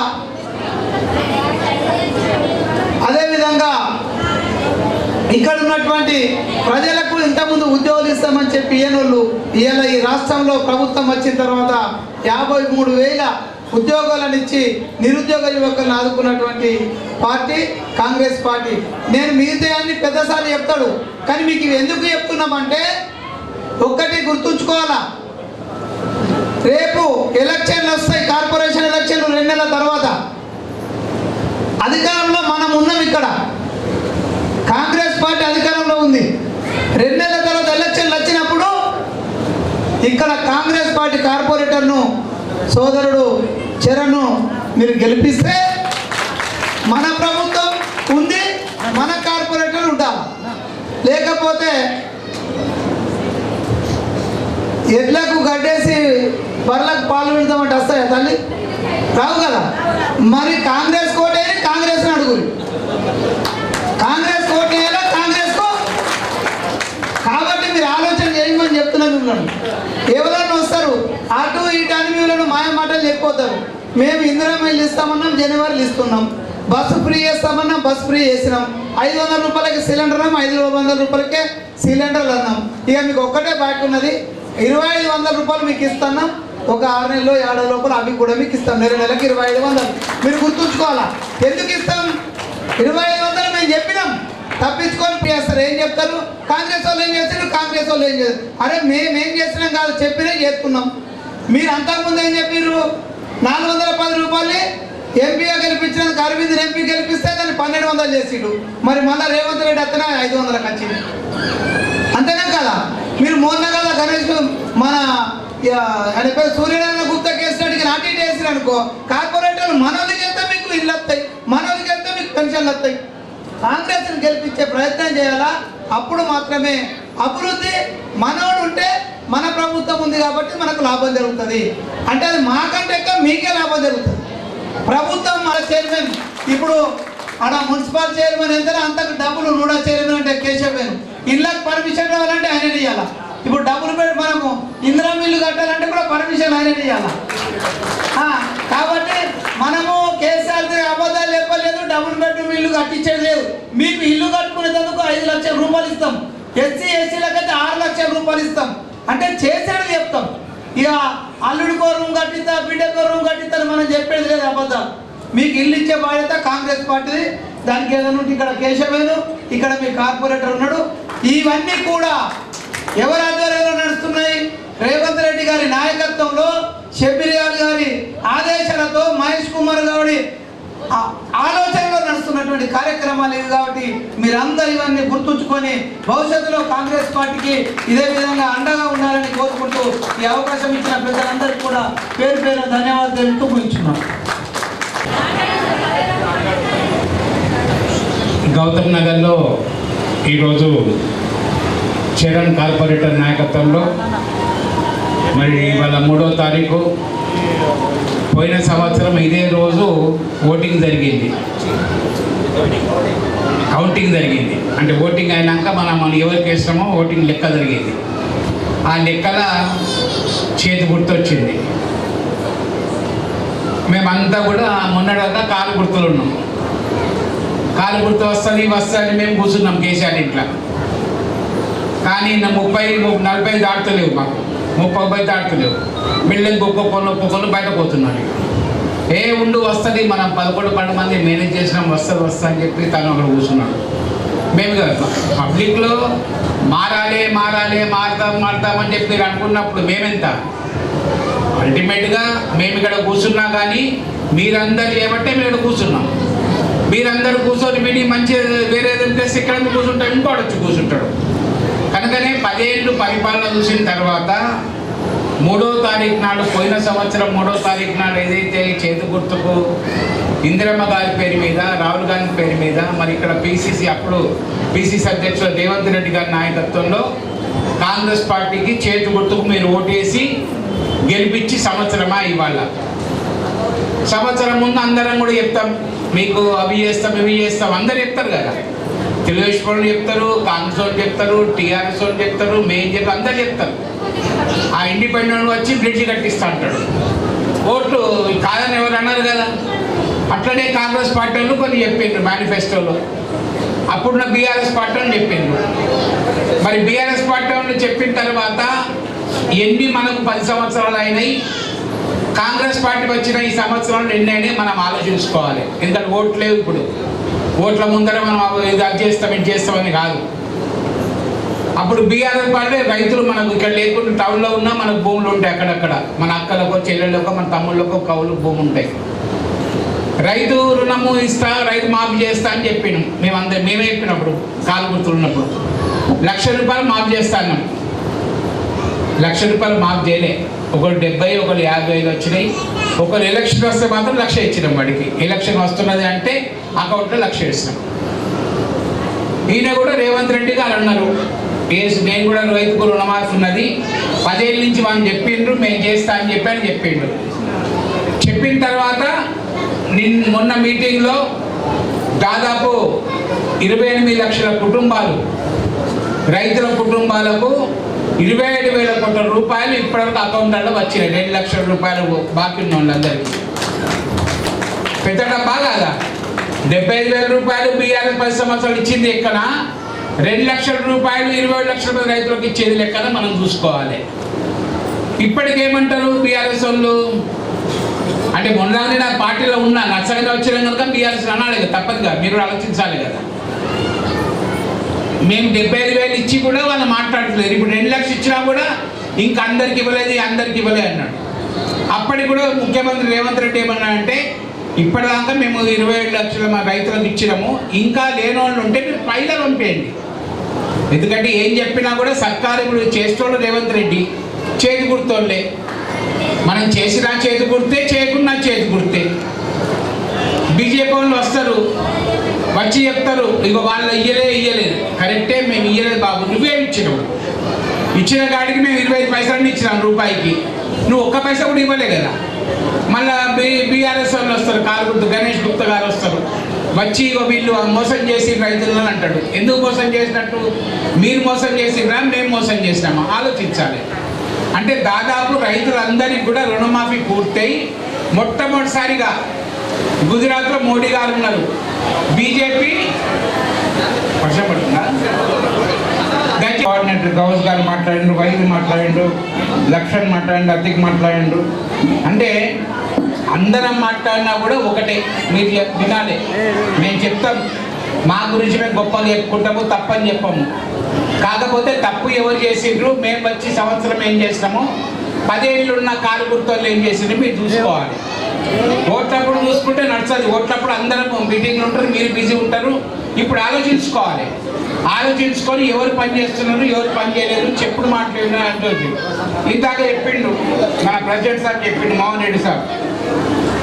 ఇక్కడ ఉన్నటువంటి ప్రజలకు ఇంతకుముందు ఉద్యోగాలు ఇస్తామని చెప్పి ఇయ్యనోళ్ళు ఇవాళ ఈ రాష్ట్రంలో ప్రభుత్వం వచ్చిన తర్వాత 53,000 ఉద్యోగాలను ఇచ్చి నిరుద్యోగ యువకులను ఆదుకున్నటువంటి పార్టీ కాంగ్రెస్ పార్టీ. నేను మిగతా అన్ని పెద్దసార్లు చెప్తాడు, కానీ మీకు ఇవి ఎందుకు చెప్తున్నామంటే ఒక్కటి గుర్తుంచుకోవాలా, రేపు ఎలక్షన్లు వస్తాయి, కార్పొరేషన్ ఎలక్షన్లు 2 నెలల తర్వాత. అధికారంలో మనం ఉన్నాం, ఇక్కడ కాంగ్రెస్ పార్టీ అధికారంలో ఉంది. 2 నెలల తర్వాత ఎలక్షన్లు వచ్చినప్పుడు ఇక్కడ కాంగ్రెస్ పార్టీ కార్పొరేటర్ను సోదరుడు చరణ్ను మీరు గెలిపిస్తే మన ప్రభుత్వం ఉంది, మన కార్పొరేటర్ ఉండాలి. లేకపోతే ఎడ్లకు గడ్డేసి బర్లకు పాలు పెడతామంటే వస్తాయా తల్లి? రావు కదా. మరి కాంగ్రెస్ కోటేని కాంగ్రెస్ని అడుగురు, కాంగ్రెస్ కోట వేయాలా కాంగ్రెస్కు. కాబట్టి మీరు ఆలోచన చేయమని చెప్తున్నాను మిమ్మల్ని. ఎవరైనా వస్తారు అటు ఇటు అని వీళ్ళను మాయ మాటలు చెప్పిపోతారు. మేము ఇందిరమ్మ ఇల్లు ఇస్తామన్నాం, జనవరిలో ఇస్తున్నాం. బస్సు ఫ్రీ చేస్తామన్నాం, బస్సు ఫ్రీ చేసినాం. 500 రూపాయలకి సిలిండర్ అన్నాం, 500 రూపాయలకే సిలిండర్లు అన్నాం. ఇక మీకు ఒక్కటే బాకీ ఉన్నది, 2500 రూపాయలు మీకు ఇస్తున్నాం. ఒక 6 నెలలో 7 లోపల అవి కూడా మీకు ఇస్తాం. నెలకు 2500. మీరు గుర్తుంచుకోవాలా, ఎందుకు ఇస్తాం 2500 మేము చెప్పినాం. తప్పించుకొని చేస్తారు. ఏం చెప్తారు, కాంగ్రెస్ వాళ్ళు ఏం చేస్తారు, కాంగ్రెస్ వాళ్ళు ఏం చేస్తారు. అరే మేమేం చేస్తున్నాం కాదు, చెప్పినే చేస్తున్నాం. మీరు అంతకుముందు ఏం చెప్పారు, 410 రూపాయలు ఎంపీగా గెలిపించినందుకు అరవింద్ ఎంపీ గెలిపిస్తే దాన్ని 1200 చేసిండు. మరి మళ్ళీ రేవంత్ రెడ్డి అత్తనే 500కి వచ్చింది. అంతేనా కదా? మీరు మొన్న కదా గణేష్ మన ఆయన పేరు సూర్యనారాయణ గుప్తా కేసుడికి నాటి చేసిన అనుకో, కార్పొరేటర్లు మనోళ్ళకి వెళ్తే మీకు ఇల్లు వస్తాయి, మనోళ్ళకి వెళ్తే మీకు పెన్షన్లు వస్తాయి. కాంగ్రెస్ని గెలిపించే ప్రయత్నం చేయాలా, అప్పుడు మాత్రమే అభివృద్ధి. మనోడు ఉంటే మన ప్రభుత్వం ఉంది కాబట్టి మనకు లాభం జరుగుతుంది. అంటే అది మాకంటే ఎక్కువ మీకే లాభం జరుగుతుంది. ప్రభుత్వం మన చైర్మన్ ఇప్పుడు ఆడ మున్సిపల్ చైర్మన్ ఎంత అంతకు డబ్బులు రూడా చైర్మన్ అంటే కేశవేను ఇళ్ళకి పర్మిషన్ కావాలంటే ఆయన ఇవ్వాలా. ఇప్పుడు డబ్బులు పెట్టి మనము ఇందిరమ్మ ఇల్లు కట్టాలంటే కూడా పర్మిషన్ ఆయన ఇవ్వాలా. కాబట్టి మనము కేసీఆర్ అబద్ధాలు చెప్పలేదు, డబుల్ బెడ్రూమ్ ఇల్లు కట్టించేది లేదు. మీకు ఇల్లు కట్టుకునేందుకు 5 లక్షల రూపాయలు ఇస్తాం, ఎస్సీలకైతే 6 లక్షల రూపాయలు ఇస్తాం. అంటే చేసేది చెప్తాం. ఇక అల్లుడికో రూమ్ కట్టిస్తా, బిడ్డకో రూమ్ కట్టిస్తా మనం చెప్పేది లేదు, అబద్ధాలు. మీకు ఇల్లు ఇచ్చే బాధ్యత కాంగ్రెస్ పార్టీది. దానికి ఏదైనా ఉంటే ఇక్కడ కేశవేను, ఇక్కడ మీ కార్పొరేటర్ ఉన్నాడు. ఇవన్నీ కూడా ఎవరి ఆధ్వర్యంలో నడుస్తున్నాయి, రేవంత్ రెడ్డి గారి నాయకత్వంలో, షబ్బీర్ గారి ఆదేశాలతో, మహేష్ కుమార్ గౌడి ఆలోచనలో నడుస్తున్నటువంటి కార్యక్రమాలు ఇవి. కాబట్టి మీరందరూ ఇవన్నీ గుర్తుంచుకొని భవిష్యత్తులో కాంగ్రెస్ పార్టీకి ఇదే విధంగా అండగా ఉండాలని కోరుకుంటూ ఈ అవకాశం ఇచ్చిన ప్రజలందరికీ కూడా పేరు పేరు ధన్యవాదాలు తెలుపుతూ ముగించున్నాను. గౌతమ్ నగర్లో ఈరోజు చరణ్ కార్పొరేటర్ నాయకత్వంలో మరి ఇవాళ 3వ తారీఖు, పోయిన సంవత్సరం ఇదే రోజు ఓటింగ్ జరిగింది, కౌంటింగ్ జరిగింది. అంటే ఓటింగ్ అయినాక మనం ఎవరికి వేస్తామో ఓటింగ్ లెక్క జరిగింది. ఆ లెక్కల చేతి గుర్తొచ్చింది. మేమంతా కూడా మొన్నటిదాకా కాలు గుర్తులు ఉన్నాం. కాలు గుర్తు వస్తుంది మేము కూర్చున్నాం కేసీఆర్ ఇంట్లో. కానీ 30-40 దాటుతలేవు, మాకు 30 దాటుతలేవు. బిల్డింగ్ ఒక్కొక్కరు బయట పోతున్నాడు. ఉండు వస్తుంది, మనం 11-12 మంది మేనేజ్ చేసినాం, వస్తుంది అని చెప్పి తను అక్కడ కూర్చున్నాడు. మేము పబ్లిక్లో మారుతామని చెప్పి మీరు అనుకున్నప్పుడు మేమెంత అల్టిమేట్గా మేము ఇక్కడ కూర్చున్నా కానీ మీరందరూ చేయబట్టే మేము ఇక్కడ కూర్చున్నాం. మీరందరూ కూర్చొని విని మంచి వేరే ప్లేస్ ఇక్కడ కూర్చుంటాం, ఇంకోటి వచ్చి కూర్చుంటాడు. కనుకనే 10 ఏళ్ళు పరిపాలన చూసిన తర్వాత 3వ తారీఖు నాడు, పోయిన సంవత్సరం 3వ తారీఖు నాడు ఏదైతే చేతి గుర్తుకు ఇందిరమ్మ గారి పేరు మీద, రాహుల్ గాంధీ పేరు మీద, మరి ఇక్కడ అప్పుడు పిసిసి అధ్యక్షుడు రేవంత్ రెడ్డి గారి నాయకత్వంలో కాంగ్రెస్ పార్టీకి చేతి గుర్తుకు మీరు ఓటేసి గెలిపించి సంవత్సరమా ఇవాళ. సంవత్సరం ముందు అందరం కూడా చెప్తాం, మీకు అవి చేస్తాం ఇవి చేస్తాం అందరు చెప్తారు కదా. తెలుగుదేశం వాళ్ళు చెప్తారు, కాంగ్రెస్ వాళ్ళు చెప్తారు, టీఆర్ఎస్ వాళ్ళు చెప్తారు, మేము చెప్తారు, అందరు చెప్తారు. ఆ ఇండిపెండెంట్ వచ్చి బ్రిడ్జ్ కట్టిస్తా అంటాడు. ఓట్లు కాదని ఎవరు అన్నారు కదా. అట్లనే కాంగ్రెస్ పార్టీ వాళ్ళు కొన్ని చెప్పిండ్రు మేనిఫెస్టోలో, అప్పుడున్న బీఆర్ఎస్ పార్టీ వాళ్ళు చెప్పిండ్రు. మరి బీఆర్ఎస్ పార్టీ వాళ్ళు చెప్పిన తర్వాత ఎన్ని మనకు 10 సంవత్సరాలు అయినాయి, కాంగ్రెస్ పార్టీ వచ్చిన ఈ సంవత్సరాలు ఎన్ని అయినాయి మనం ఆలోచించుకోవాలి. ఎందుకంటే ఓట్లు లేవు ఇప్పుడు. ఓట్ల ముందర మనం ఇది అది చేస్తాం ఇది చేస్తామని కాదు. అప్పుడు బీఆర్ఎస్ పార్టీ రైతులు మనకు ఇక్కడ లేకుండా టౌన్లో ఉన్నా మనకు భూములు ఉంటాయి, అక్కడక్కడ మన అక్కలకో చెల్లెళ్ళకో మన తమ్ముళ్ళకో కౌలు భూమి ఉంటాయి. రైతు రుణము ఇస్తా, రైతు మాఫీ చేస్తా అని చెప్పినాం మేమే చెప్పినప్పుడు కాలు గుర్తులు ఉన్నప్పుడు. ₹1,00,000 మాఫీ చేస్తా అన్నాం. ₹1,00,000 మాఫీ చేయలే. ఒకరు 70, ఒకరు 55 వచ్చినాయి. ఒకరు ఎలక్షన్ వస్తే మాత్రం 1,00,000 ఇచ్చినాం. వాడికి ఎలక్షన్ వస్తున్నది అంటే అకౌంట్లో 1,00,000 ఇచ్చినాం. ఈయన కూడా రేవంత్ రెడ్డి గారు అన్నారు, నేను కూడా రైతుకు రుణమాఫీ ఉన్నది 10 ఏళ్ళ నుంచి వాళ్ళు చెప్పిండ్రు, మేము చేస్తా అని చెప్పిండు. చెప్పిన తర్వాత మొన్న మీటింగ్లో దాదాపు 28 లక్షల కుటుంబాలు, రైతుల కుటుంబాలకు 27,000 కోట్ల రూపాయలు ఇప్పటివరకు అకౌంట్లలో వచ్చినాయి. 2 లక్షల రూపాయలు బాకీ ఉన్న వాళ్ళందరికీ. పెద్ద డబ్బా కాదా? 75,000 రూపాయలు బీఆర్ఎస్ 10 సంవత్సరాలు ఇచ్చింది ఎక్కన, 2 లక్షల రూపాయలు 27 లక్షల మంది రైతులకు ఇచ్చేది లెక్కన మనం చూసుకోవాలి. ఇప్పటికేమంటారు బీఆర్ఎస్ వాళ్ళు అంటే, మొన్ననే నా పార్టీలో ఉన్నా నచ్చగా వచ్చిన కనుక బీఆర్ఎస్ అనాలి కదా, తప్పదు కదా, మీరు ఆలోచించాలి కదా. మేము 75,000 ఇచ్చి కూడా వాళ్ళు మాట్లాడట్లేదు. ఇప్పుడు 2 లక్షలు ఇచ్చినా కూడా ఇంకా అందరికి ఇవ్వలేదు అన్నాడు. అప్పటికి కూడా ముఖ్యమంత్రి రేవంత్ రెడ్డి ఏమన్నా అంటే, ఇప్పటిదాకా మేము 27 లక్షల మా రైతులకు ఇచ్చినాము, ఇంకా లేని వాళ్ళు ఉంటే మీరు పైన పంపేయండి. ఎందుకంటే ఏం చెప్పినా కూడా సర్కారు ఇప్పుడు చేసేటోళ్ళు రేవంత్ రెడ్డి, చేతి గుర్తోళ్ళే. మనం చేసినా చేతి గుర్తే, చేయకున్నా చేతి గుర్తే. బీజేపీ వాళ్ళు వస్తారు, వచ్చి చెప్తారు, ఇక వాళ్ళు ఇయ్యలేదు కరెక్టే, మేము ఇయ్యలేదు బాబు, నువ్వే ఇచ్చినావు. ఇచ్చిన కాడికి మేము 25 పైసలు ఇచ్చినాం రూపాయికి, నువ్వు 1 పైసా కూడా ఇవ్వలే కదా. మళ్ళా బీఆర్ఎస్ వాళ్ళు వస్తారు, కాలుగుర్తు గణేష్ గుప్తా గారు వస్తారు, వచ్చి ఇక వీళ్ళు మోసం చేసి రైతులను అంటాడు. ఎందుకు మోసం చేసినట్టు? మీరు మోసం చేసినా మేము మోసం చేసినామా? ఆలోచించాలి. అంటే దాదాపు రైతులందరికీ కూడా రుణమాఫీ పూర్తయి మొట్టమొదటిసారిగా గుజరాత్లో మోడీ గారు ఉన్నారు, బీజేపీ వర్షం పడుతుందా, కోఆర్డినేటర్ గౌస్ గారు మాట్లాడిండ్రు, వైద్యులు మాట్లాడిండ్రు, లక్ష్మణ్ మాట్లాడిండు, అతిక్ మాట్లాడిండ్రు. అంటే అందరం మాట్లాడినా కూడా ఒకటే, మీరు వినాలి. మేము చెప్తాం, మా గురించి మేము గొప్పగా చెప్పుకుంటాము, తప్పని చెప్పాము. కాకపోతే తప్పు ఎవరు చేసిండ్రు, మేము వచ్చి సంవత్సరం ఏం చేసినాము, 10 ఏళ్ళు ఉన్న కాలు గుర్తోళ్ళు ఏం చేసిండ్రు మీరు చూసుకోవాలి. ఓట్లప్పుడు చూసుకుంటే నడుస్తుంది. ఓట్లప్పుడు అందరం మీటింగ్లు ఉంటారు, మీరు బిజీ ఉంటారు. ఇప్పుడు ఆలోచించుకోవాలి. ఆలోచించుకొని ఎవరు పని చేస్తున్నారు, ఎవరు పని చేయలేదు, చెప్పుడు మాట్లాడినా అంటుంది. ఇందాక చెప్పిండు మన ప్రెసిడెంట్ సార్ చెప్పిండు, మోహన్ రెడ్డి సార్,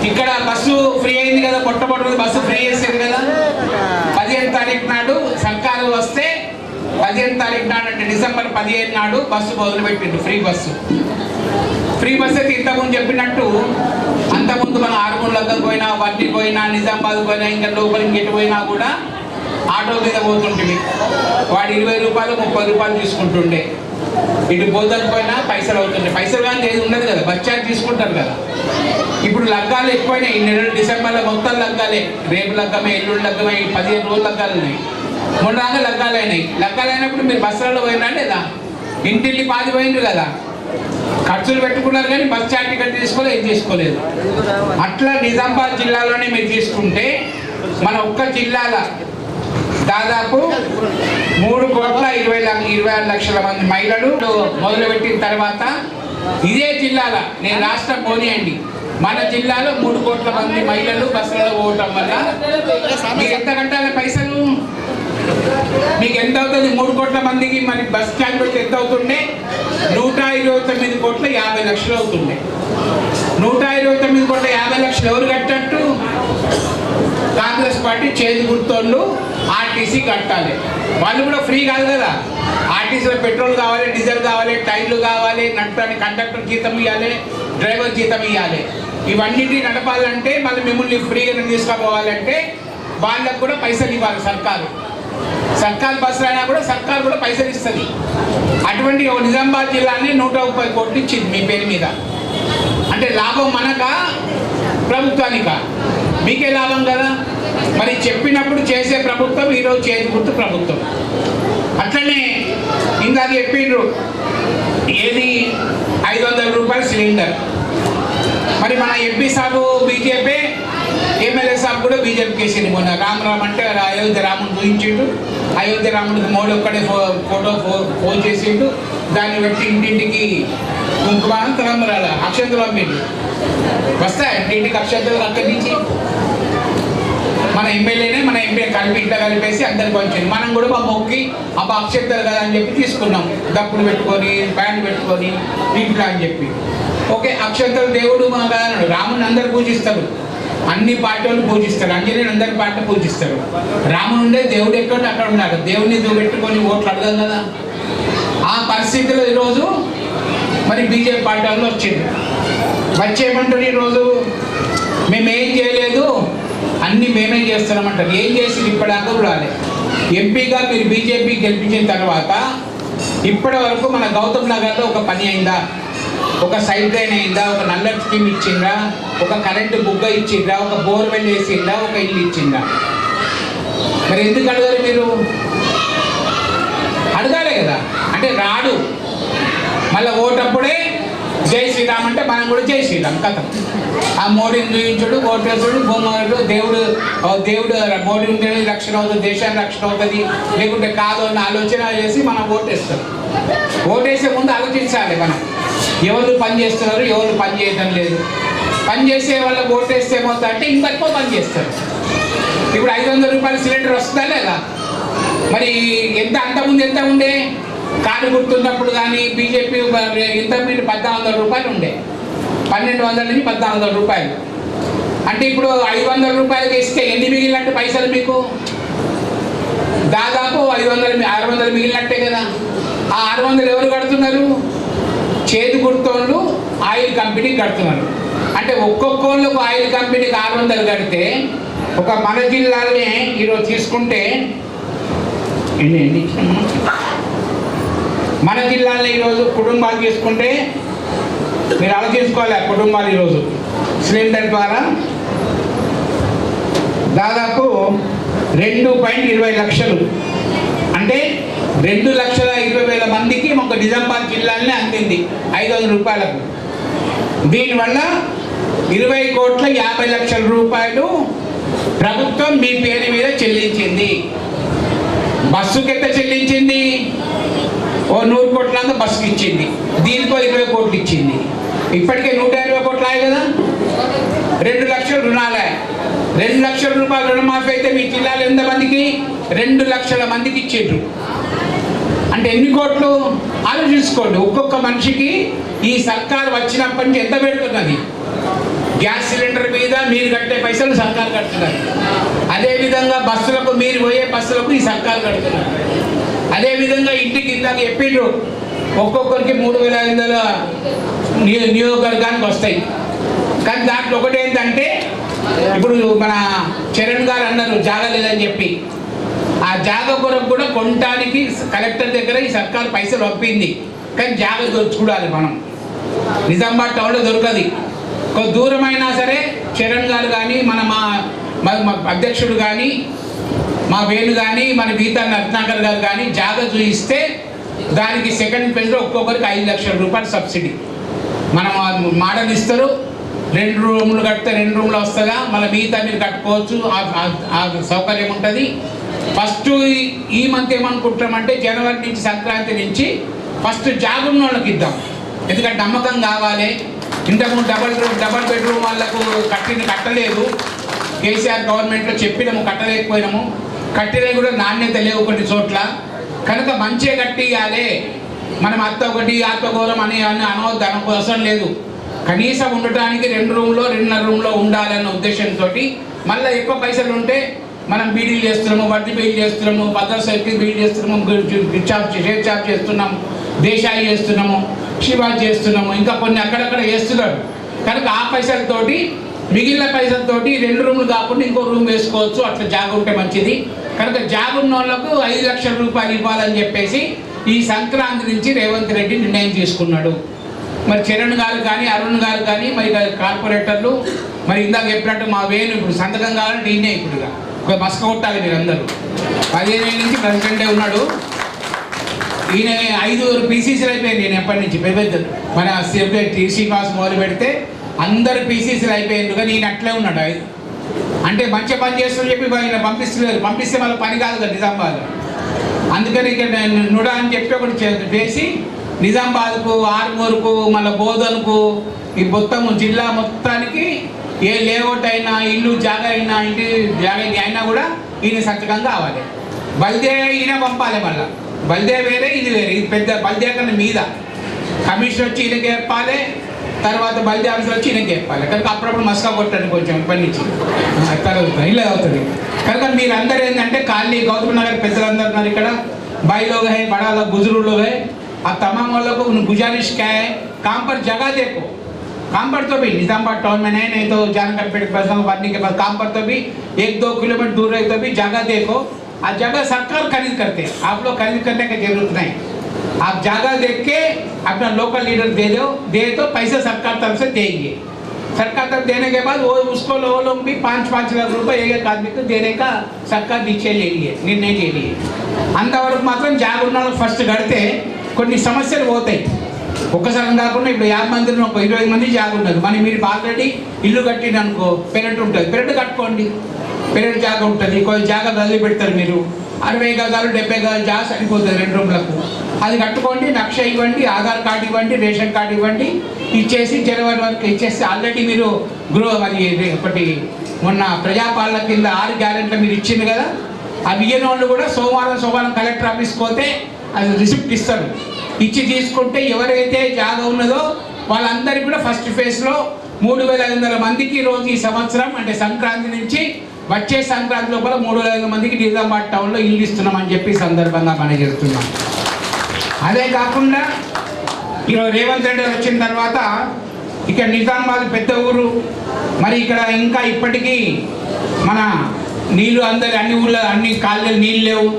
ఇక్కడ బస్సు ఫ్రీ అయింది కదా, మొట్టమొదటి బస్సు ఫ్రీ చేసేది కదా. 15 తారీఖు నాడు సర్కారు వస్తే 15 తారీఖు నాడు అంటే డిసెంబర్ 15 నాడు బస్సు మొదలుపెట్టిండు, ఫ్రీ బస్సు. ఫ్రీ బస్ అయితే ఇంతకుముందు చెప్పినట్టు అంతకుముందు మనం ఆరుమూలకి పోయినా, వడ్డీ పోయినా, నిజామాబాద్ పోయినా, ఇంకా లోపలికి ఇంకెటు పోయినా కూడా ఆటో మీద పోతుంటుంది. వాడు 20 రూపాయలు 30 రూపాయలు తీసుకుంటుండే. ఇటు బోధకు పోయినా పైసలు అవుతుండే. పైసలు కానీ ఏది ఉండదు కదా, బస్ ఛార్జ్ తీసుకుంటారు కదా. ఇప్పుడు లగ్గాలు ఎక్కువైనాయి. ఈ నెల డిసెంబర్లో మొత్తం లగ్గాలే, రేపు లగ్గమే, ఎల్లుండి లగ్గమే, 15 రోజులు లగ్గాలు ఉన్నాయి. మొన్న దాకా లగ్గాలు అయినాయి. లగ్గాలు అయినప్పుడు మీరు బస్సులలో పోయినా లేదా, ఇంటిల్లి పాది పోయిండ్రు కదా, ఖర్చులు పెట్టుకున్నారు కానీ బస్ ఛార్జ్ టికెట్ తీసుకోలేదు, ఏం తీసుకోలేదు. అట్లా నిజామాబాద్ జిల్లాలోనే మీరు తీసుకుంటే మన ఒక్క జిల్లాల దాదాపు 3,26,00,000 మంది మహిళలు మొదలుపెట్టిన తర్వాత ఇదే జిల్లాలో, నేను రాష్ట్రం పోనీయండి, మన జిల్లాలో 3 కోట్ల మంది మహిళలు బస్సులలో పోవటం వల్ల మీకు ఎంత కట్టాలి పైసలు? మీకు ఎంత అవుతుంది? 3 కోట్ల మందికి మరి బస్ స్టాండ్ పెట్టి ఎంత అవుతుండే? 129,50,00,000 అవుతుండే. 129,50,00,000 ఎవరు కట్టట్టు? కాంగ్రెస్ పార్టీ చేతి గుర్తోళ్ళు ఆర్టీసీ కట్టాలి. వాళ్ళు కూడా ఫ్రీ కాదు కదా. ఆర్టీసీలో పెట్రోల్ కావాలి, డీజిల్ కావాలి, టైర్లు కావాలి, నడపడానికి కండక్టర్ జీతం ఇవ్వాలి, డ్రైవర్ జీతం ఇవ్వాలి. ఇవన్నిటిని నడపాలంటే మళ్ళీ మిమ్మల్ని ఫ్రీగా తీసుకుపోవాలంటే వాళ్ళకు కూడా పైసలు ఇవ్వాలి సర్కారు. సర్కారు బస్సులు అయినా కూడా సర్కారు కూడా పైసలు ఇస్తుంది. అటువంటి నిజామాబాద్ జిల్లాని 130 కోట్లు ఇచ్చింది మీ పేరు మీద. అంటే లాభం మనకా ప్రభుత్వానికా? మీకే లాభం కదా. మరి చెప్పినప్పుడు చేసే ప్రభుత్వం ఈరోజు చేతి గుర్తు ప్రభుత్వం. అట్లనే ఇందాక చెప్పిండ్రు ఏది 500 రూపాయలు సిలిండర్. మరి మన ఎంపీ సాబు బీజేపీ, ఎమ్మెల్యే సాబ్ కూడా బీజేపీకి వేసింది. మొన్న రామరామ్ అంటే అయోధ్య రాముడు చూపించిండు. అయోధ్య రాముడికి మోడీ ఒక్కడే ఫోటో ఫోన్ చేసిండు. దాన్ని బట్టి ఇంటింటికి కుంకుమ తలంబరాల అక్షంతలు అమ్మిండు. వస్తాయి ఇంటింటికి అక్షంతలు అక్కడి నుంచి. మన ఎమ్మెల్యేనే మన ఎంపీ కలిపి ఇంట్లో కలిపేసి అందరికి వచ్చింది. మనం కూడా మా మొక్కి అబ్బా అక్షంతలు కదా అని చెప్పి తీసుకున్నాం. దప్పులు పెట్టుకొని బ్యాండ్ పెట్టుకొని ఇంట్లో అని చెప్పి. ఓకే, అక్షంతలు దేవుడు మా కదా. రాముని అందరు పూజిస్తారు, అన్ని పార్టీ వాళ్ళు పూజిస్తారు, అంజనేయుని అందరి పార్టీ పూజిస్తారు. రాముడు ఉండే దేవుడు ఎక్కడ అక్కడ ఉన్నారు. దేవుడిని పెట్టుకొని ఓట్లు అడగం కదా. ఆ పరిస్థితిలో ఈరోజు మరి బీజేపీ పార్టీ వాళ్ళు వచ్చింది. వచ్చేయమంటారు ఈరోజు మేమేం చేయలేదు, అన్నీ మేమే చేస్తున్నామంటారు. ఏం చేసి ఇప్పటిదాకా చూడాలి. ఎంపీగా మీరు బీజేపీ గెలిపించిన తర్వాత ఇప్పటి వరకు మన గౌతమ్ నగర్లో ఒక పని అయిందా? ఒక సైడ్ డ్రైన్ అయిందా? ఒక నల్ల స్కీమ్ ఇచ్చిందా? ఒక కరెంటు బుగ్గ ఇచ్చిందా? ఒక బోర్వెల్ వేసిందా? ఒక ఇల్లు ఇచ్చిందా? మరి ఎందుకు అడగాలి మీరు? అడగాలి కదా. అంటే రాడు మళ్ళీ ఓటప్పుడే జై శ్రీరామ్ అంటే మనం కూడా జై శ్రీరామ్ కథం. ఆ మోడీని చూపించుడు, ఓటేసుడు, భూమాడు, దేవుడు మోడీ ఉంటే రక్షణ అవుతుంది, దేశానికి రక్షణ అవుతుంది, లేకుంటే కాదు అని ఆలోచన చేసి మనం ఓటేస్తాం. ఓటేసే ముందు ఆలోచించాలి మనం ఎవరు పని చేస్తున్నారు, ఎవరు పని చేయడం లేదు. పని చేసే వాళ్ళకి ఓటేస్తే ఏమవుతా అంటే ఇంకెక్కువ పని చేస్తారు. ఇప్పుడు 500 రూపాయల సిలిండర్ వస్తుందా లేదా? మరి ఎంత అంతకుముందు ఎంత ఉండే? కారు గుర్తున్నప్పుడు కానీ బీజేపీ ఇంతకుముందు 1,400 రూపాయలు ఉండే. 1,200 నుంచి 1,400 రూపాయలు. అంటే ఇప్పుడు 500 రూపాయలకి ఇస్తే ఎన్ని మిగిలినట్టు పైసలు మీకు? దాదాపు 600 మిగిలినట్టే కదా. ఆ 600 ఎవరు కడుతున్నారు? చేతి గుర్తోళ్ళు ఆయిల్ కంపెనీకి కడుతున్నారు. అంటే ఒక్కొక్కళ్ళకు ఆయిల్ కంపెనీకి 600 కడితే ఒక మన జిల్లాలోనే ఈరోజు తీసుకుంటే ఎన్ని మన జిల్లాలో ఈరోజు కుటుంబాలు తీసుకుంటే మీరు ఆలోచించుకోవాలి. ఆ కుటుంబాలు ఈరోజు సిలిండర్ ద్వారా దాదాపు 2.20 లక్షలు, అంటే 2,20,000 మందికి ఒక నిజామాబాద్ జిల్లాలోనే అందింది 500 రూపాయలకు. దీనివల్ల 20,50,00,000 రూపాయలు ప్రభుత్వం మీ పేరు మీద చెల్లించింది. బస్సుకి ఎంత చెల్లించింది? ఓ 100 కోట్లంతా బస్సుకి ఇచ్చింది. దీనికో 20 కోట్లు ఇచ్చింది. ఇప్పటికే 120 కోట్లు అయ్యాయి కదా. 2 లక్షల రుణాలే. 2 లక్షల రూపాయలు రుణమాఫీ అయితే మీ జిల్లాలో ఎంతమందికి? 2 లక్షల మందికి ఇచ్చిండ్రు. అంటే ఎన్ని కోట్లు ఆలోచించుకోండి. ఒక్కొక్క మనిషికి ఈ సర్కారు వచ్చినప్పటి నుంచి ఎంత పెడుతున్నది? గ్యాస్ సిలిండర్ మీద మీరు కట్టే పైసలు సర్కారు కడుతున్నారు. అదేవిధంగా బస్సులకు మీరు పోయే బస్సులకు ఈ సర్కారు కడుతున్నారు. అదేవిధంగా ఇంటికి ఇందాక చెప్పిండ్రు ఒక్కొక్కరికి 3,500 నియోజకవర్గానికి వస్తాయి. కానీ దాంట్లో ఒకటి ఏంటంటే ఇప్పుడు మన చరణ్ గారు అన్నారు జాగా లేదని చెప్పి. ఆ జాగా కొరకు కూడా కొనడానికి కలెక్టర్ దగ్గర ఈ సర్కారు పైసలు ఒప్పింది. కానీ జాగా చూడాలి మనం. నిజామాబాద్ టౌన్లో దొరకది. కొంత దూరం అయినా సరే చరణ్ గారు కానీ మా అధ్యక్షుడు కానీ మా వేణు కానీ మన గీతా రత్నాకర్ గారు కానీ జాగా చూపిస్తే దానికి సెకండ్ ఫేజ్లో ఒక్కొక్కరికి 5 లక్షల రూపాయలు సబ్సిడీ. మనం మోడల్ ఇస్తారు, 2 రూములు కడితే 2 రూములు వస్తుందా, మళ్ళీ మిగతా మీరు కట్టుకోవచ్చు, ఆ సౌకర్యం ఉంటుంది. ఫస్ట్ ఈ మంత్ ఏమనుకుంటామంటే జనవరి నుంచి సంక్రాంతి నుంచి ఫస్ట్ జాగున్న వాళ్ళకి ఇద్దాం. ఎందుకంటే నమ్మకం కావాలి. ఇంతకుముందు డబల్ బెడ్రూమ్ వాళ్ళకు కట్టలేదు. కేసీఆర్ గవర్నమెంట్లో చెప్పినాము, కట్టలేకపోయినాము. కట్టినవి కూడా నాణ్యత లేవు కొన్ని చోట్ల. కనుక మంచిగా కట్టియాలి. మనం అత్త ఒకటి ఆత్మగౌరవం అని అనవద్దు, అవసరం లేదు. కనీసం ఉండటానికి 2 రూమ్లో 2.5 రూమ్లో ఉండాలన్న ఉద్దేశంతో మళ్ళీ ఎక్కువ పైసలు ఉంటే మనం బీడీలు చేస్తున్నాము, వడ్డీ బీడీలు చేస్తున్నాము, భద్ర సైకిల్ బీడీ చేస్తున్నాము, షేర్ చాప్ చేస్తున్నాము, దేశాయి చేస్తున్నాము, శివాజీ చేస్తున్నాము, ఇంకా కొన్ని అక్కడక్కడ చేస్తున్నారు. కనుక ఆ పైసలతోటి మిగిలిన పైసలతోటి 2 రూములు కాకుండా ఇంకో రూమ్ వేసుకోవచ్చు. అట్లా జాగ ఉంటే మంచిది. కనుక జాగున్న వాళ్ళకు 5 లక్షల రూపాయలు ఇవ్వాలని చెప్పేసి ఈ సంక్రాంతి నుంచి రేవంత్ రెడ్డి నిర్ణయం తీసుకున్నాడు. మరి చరణ్ గారు కానీ అరుణ్ గారు కానీ మరి కార్పొరేటర్లు మరి ఇందాక చెప్పినట్టు మా వేణు ఇప్పుడు సంతకం కావాలంటే ఈయనే ఇప్పుడుగా ఒక మస్క కొట్టాలి మీరు అందరూ. 15 ఏళ్ళ నుంచి ప్రెసిడెంటే ఉన్నాడు ఈయన. 5 పీసీసీలు అయిపోయింది నేను ఎప్పటి నుంచి పెద్ద మన శ్రీనివాస్ మొదలు పెడితే అందరు పీసీసీలు అయిపోయింది. కానీ ఈయన అట్లే ఉన్నాడు. అంటే మంచి పని చేస్తుందని చెప్పి ఆయన పంపిస్తున్నారు. పంపిస్తే మళ్ళీ పని కాదు కదా నిజామాబాద్. అందుకని ఇక్కడ నుడా అని చెప్పి ఒకటి చేసి నిజామాబాద్కు, ఆర్మూర్కు, మళ్ళీ బోధన్కు, ఈ మొత్తం జిల్లా మొత్తానికి ఏ లేఅవుట్ అయినా ఇల్లు జాగా అయినా ఇంటి జాగా అయినా కూడా ఈయన సంతకం కావాలి. బల్దే ఈయన పంపాలి. మళ్ళీ బల్దే వేరే ఇది వేరే. ఇది పెద్ద బల్దే కన్నా మీద కమిషన్ వచ్చి ఈయనకి చెప్పాలి. తర్వాత బల్దే ఆఫీసర్ వచ్చి ఈయనకి చెప్పాలి. కనుక అప్పుడప్పుడు మస్కా కొట్టండి కొంచెం ఇప్పటి నుంచి ఇలా అవుతుంది. కనుక మీరందరూ ఏంటంటే కాలనీ గౌతమ్ నగర్ పెద్దలందరూ ఉన్నారు ఇక్కడ. भाई लोग हैं, बड़ा लोग, बुजुर्ग लोग हैं, आप तमाम वालों को गुजारिश क्या है, काम पर जगह देखो. काम पर तो भी निजामाबाद टाउन में नहीं तो जानकर पेट बनने के बाद काम पर तो भी 1-2 किलोमीटर दूर रहे तो भी जगह देखो. आज जगह सरकार खरीद करते हैं, आप लोग खरीद करने की जरूरत नहीं. आप जगह देख के अपना लोकल लीडर दे तो पैसे सरकार तरफ से देंगे. सरकार तरफ देने के बाद वो उसको लोग भी 5-5 लाख रुपए एक आदमी को देने का सरकार निर्णय ले लिए. అంతవరకు మాత్రం జాగున్న ఫస్ట్ కడితే కొన్ని సమస్యలు పోతాయి. ఒక్కసారి కాకుండా ఇప్పుడు 50 మందిలో 20 మంది జాగున్నారు. మరి మీరు ఆల్రెడీ ఇల్లు కట్టిన అనుకో, పెరట్ ఉంటుంది, పెరట్ కట్టుకోండి. పెరట్ జాగ ఉంటుంది, కొంచెం జాగ వదిలి పెడతారు మీరు. 60 గజాలు 70 గజాలు జాగ సరిపోతుంది 2 రూమ్లకు. అది కట్టుకోండి, నక్ష ఇవ్వండి, ఆధార్ కార్డు ఇవ్వండి, రేషన్ కార్డు ఇవ్వండి. ఇచ్చేసి జనవరి వరకు ఇచ్చేసి ఆల్రెడీ మీరు మరి ఒకటి మొన్న ప్రజాపాలన కింద 6 గ్యారెంటీలు మీరు ఇచ్చింది కదా, అవి ఇయ్యని వాళ్ళు కూడా సోమవారం కలెక్టర్ ఆఫీస్కి పోతే అది రిసిప్ట్ ఇస్తారు. ఇచ్చి తీసుకుంటే ఎవరైతే జాగా ఉన్నదో వాళ్ళందరికీ కూడా ఫస్ట్ ఫేజ్లో 3500 మందికి రోజు ఈ సంవత్సరం అంటే సంక్రాంతి నుంచి వచ్చే సంక్రాంతి లోపల 3500 మందికి నిజామాబాద్ టౌన్లో ఇల్లు ఇస్తున్నామని చెప్పి సందర్భంగా మనం చేస్తున్నాం. అదే కాకుండా ఈరోజు రేవంత్ రెడ్డి వచ్చిన తర్వాత ఇక్కడ నిజామాబాద్ పెద్ద ఊరు. మరి ఇక్కడ ఇంకా ఇప్పటికీ మన నీళ్ళు అన్ని ఊళ్ళో అన్ని కాళ్ళలో నీళ్ళు లేవు,